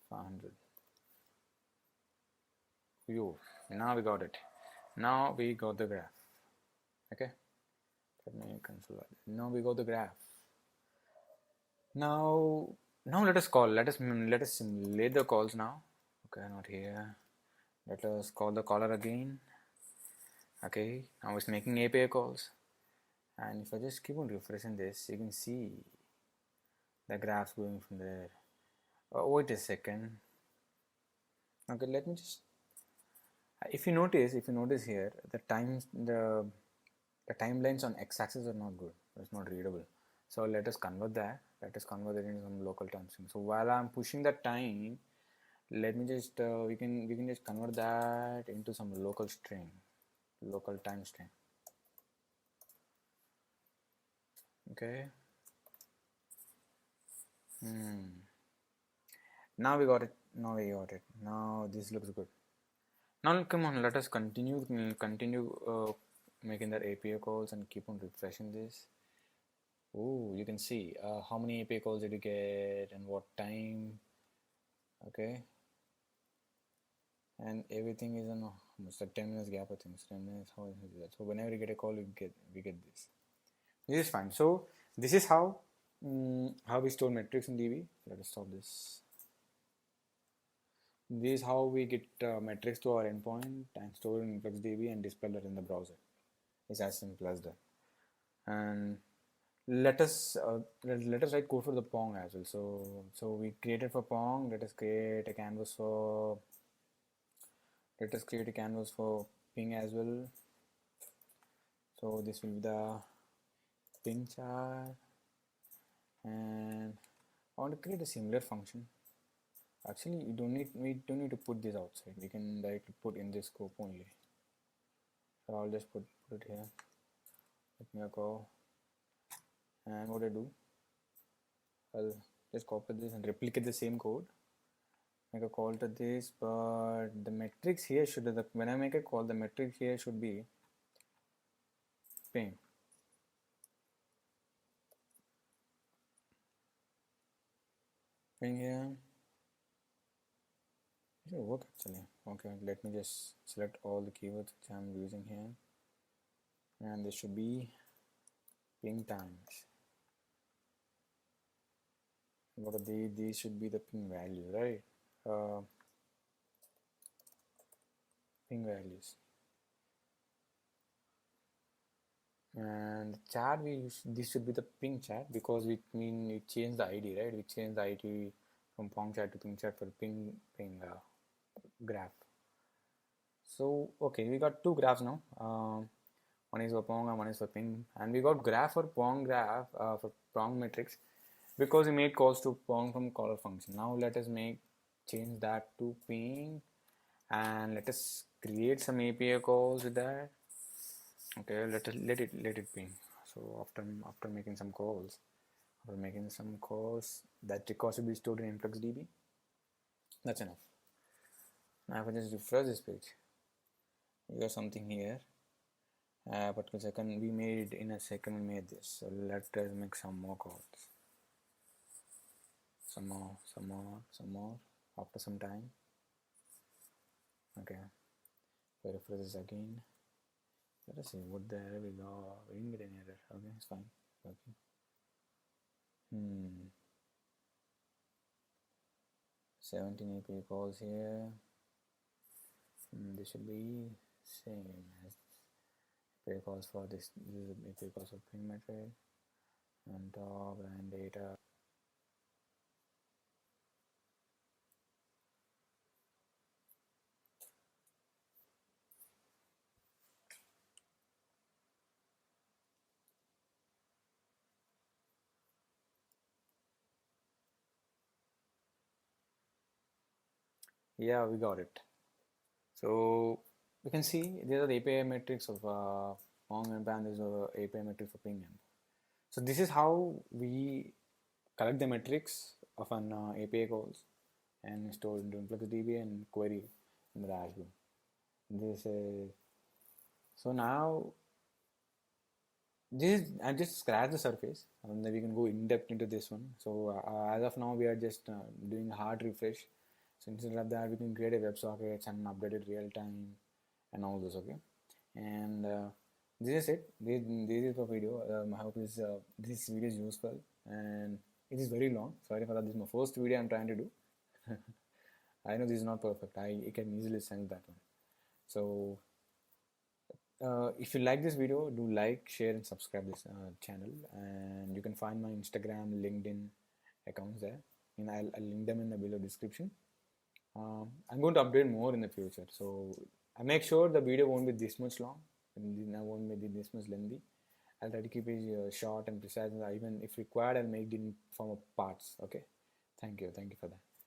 500. Phew, now we got it. Now we got the graph. Okay, let me cancel that. Now we got the graph. Now let us call. Let us simulate the calls now. Okay, not here. Let us call the caller again. Okay, now it's making API calls. And if I just keep on refreshing this, you can see the graphs going from there. Wait a second. Okay, let me just. If you notice here, the timelines on x-axis are not good. It's not readable. So let us convert that. Let us convert it into some local time string. So while I'm pushing the time, let me just we can just convert that into some local string, local time string. Okay. Now we got it. Now this looks good. Now come on, let us continue making that API calls and keep on refreshing this. Oh, you can see how many API calls did you get and what time. Okay, and everything is on almost a 10 minutes gap. I think 10 minutes. How is that? So whenever you get a call, we get this. This is fine. So this is how we store metrics in DB. Let us stop this. This is how we get metrics to our endpoint and store in InfluxDB and display that in the browser. It's as simple as that. And let us write code for the Pong as well. So we created for Pong. Let us create a canvas for ping as well. So this will be the ping chart, and I want to create a similar function. Actually, we don't need to put this outside. We can directly put in this scope only. So I'll just put it here. Let me go. And what I do, I'll just copy this and replicate the same code. Make a call to this, but the metrics here should when I make a call, the metric here should be ping. Ping here. It should work actually. Okay, let me just select all the keywords which I'm using here, and this should be ping times. What are these should be the ping value, right? Ping values. And chat, this should be the ping chat because we change the ID, right? We change the ID from pong chat to ping chat for ping graph. So okay, we got two graphs now. One is for pong and one is for ping, and we got graph for pong graph for pong metrics because we made calls to pong from caller function. Now let us change that to ping, and let us create some API calls with that. Okay, let it ping. So after making some calls, that record should be stored in InfluxDB. That's enough. Now if I just refresh this page, You got something here. Particular second, we made in a second, we made this. So let us make some more codes. Some more after some time. Okay, so refresh this again. Let us see what the error we got. We didn't get any error. Okay, it's fine. Okay. 17 API calls here. This should be same as API calls for this. This is API calls for ping method on top and data. Yeah, we got it. So we can see these are the API metrics of Mong and this is the API metric for ping. So this is how we collect the metrics of an API calls and store into InfluxDB and query in the dashboard. This is so now this I just scratched the surface and then we can go in depth into this one. So as of now we are just doing a hard refresh. So instead of that we can create a WebSockets and update it real time and all this. Okay, and this is it. This is the video. I hope this video is useful and it is very long. Sorry for that. This is my first video I'm trying to do. I know this is not perfect. I can easily send that one. So if you like this video, do like, share, and subscribe this channel. And you can find my Instagram, LinkedIn accounts there. And I'll link them in the below description. I'm going to update more in the future. So I make sure the video won't be this much long. And I won't be this much lengthy. I'll try to keep it short and precise. And even if required, I'll make it in form of parts. Okay. Thank you. Thank you for that.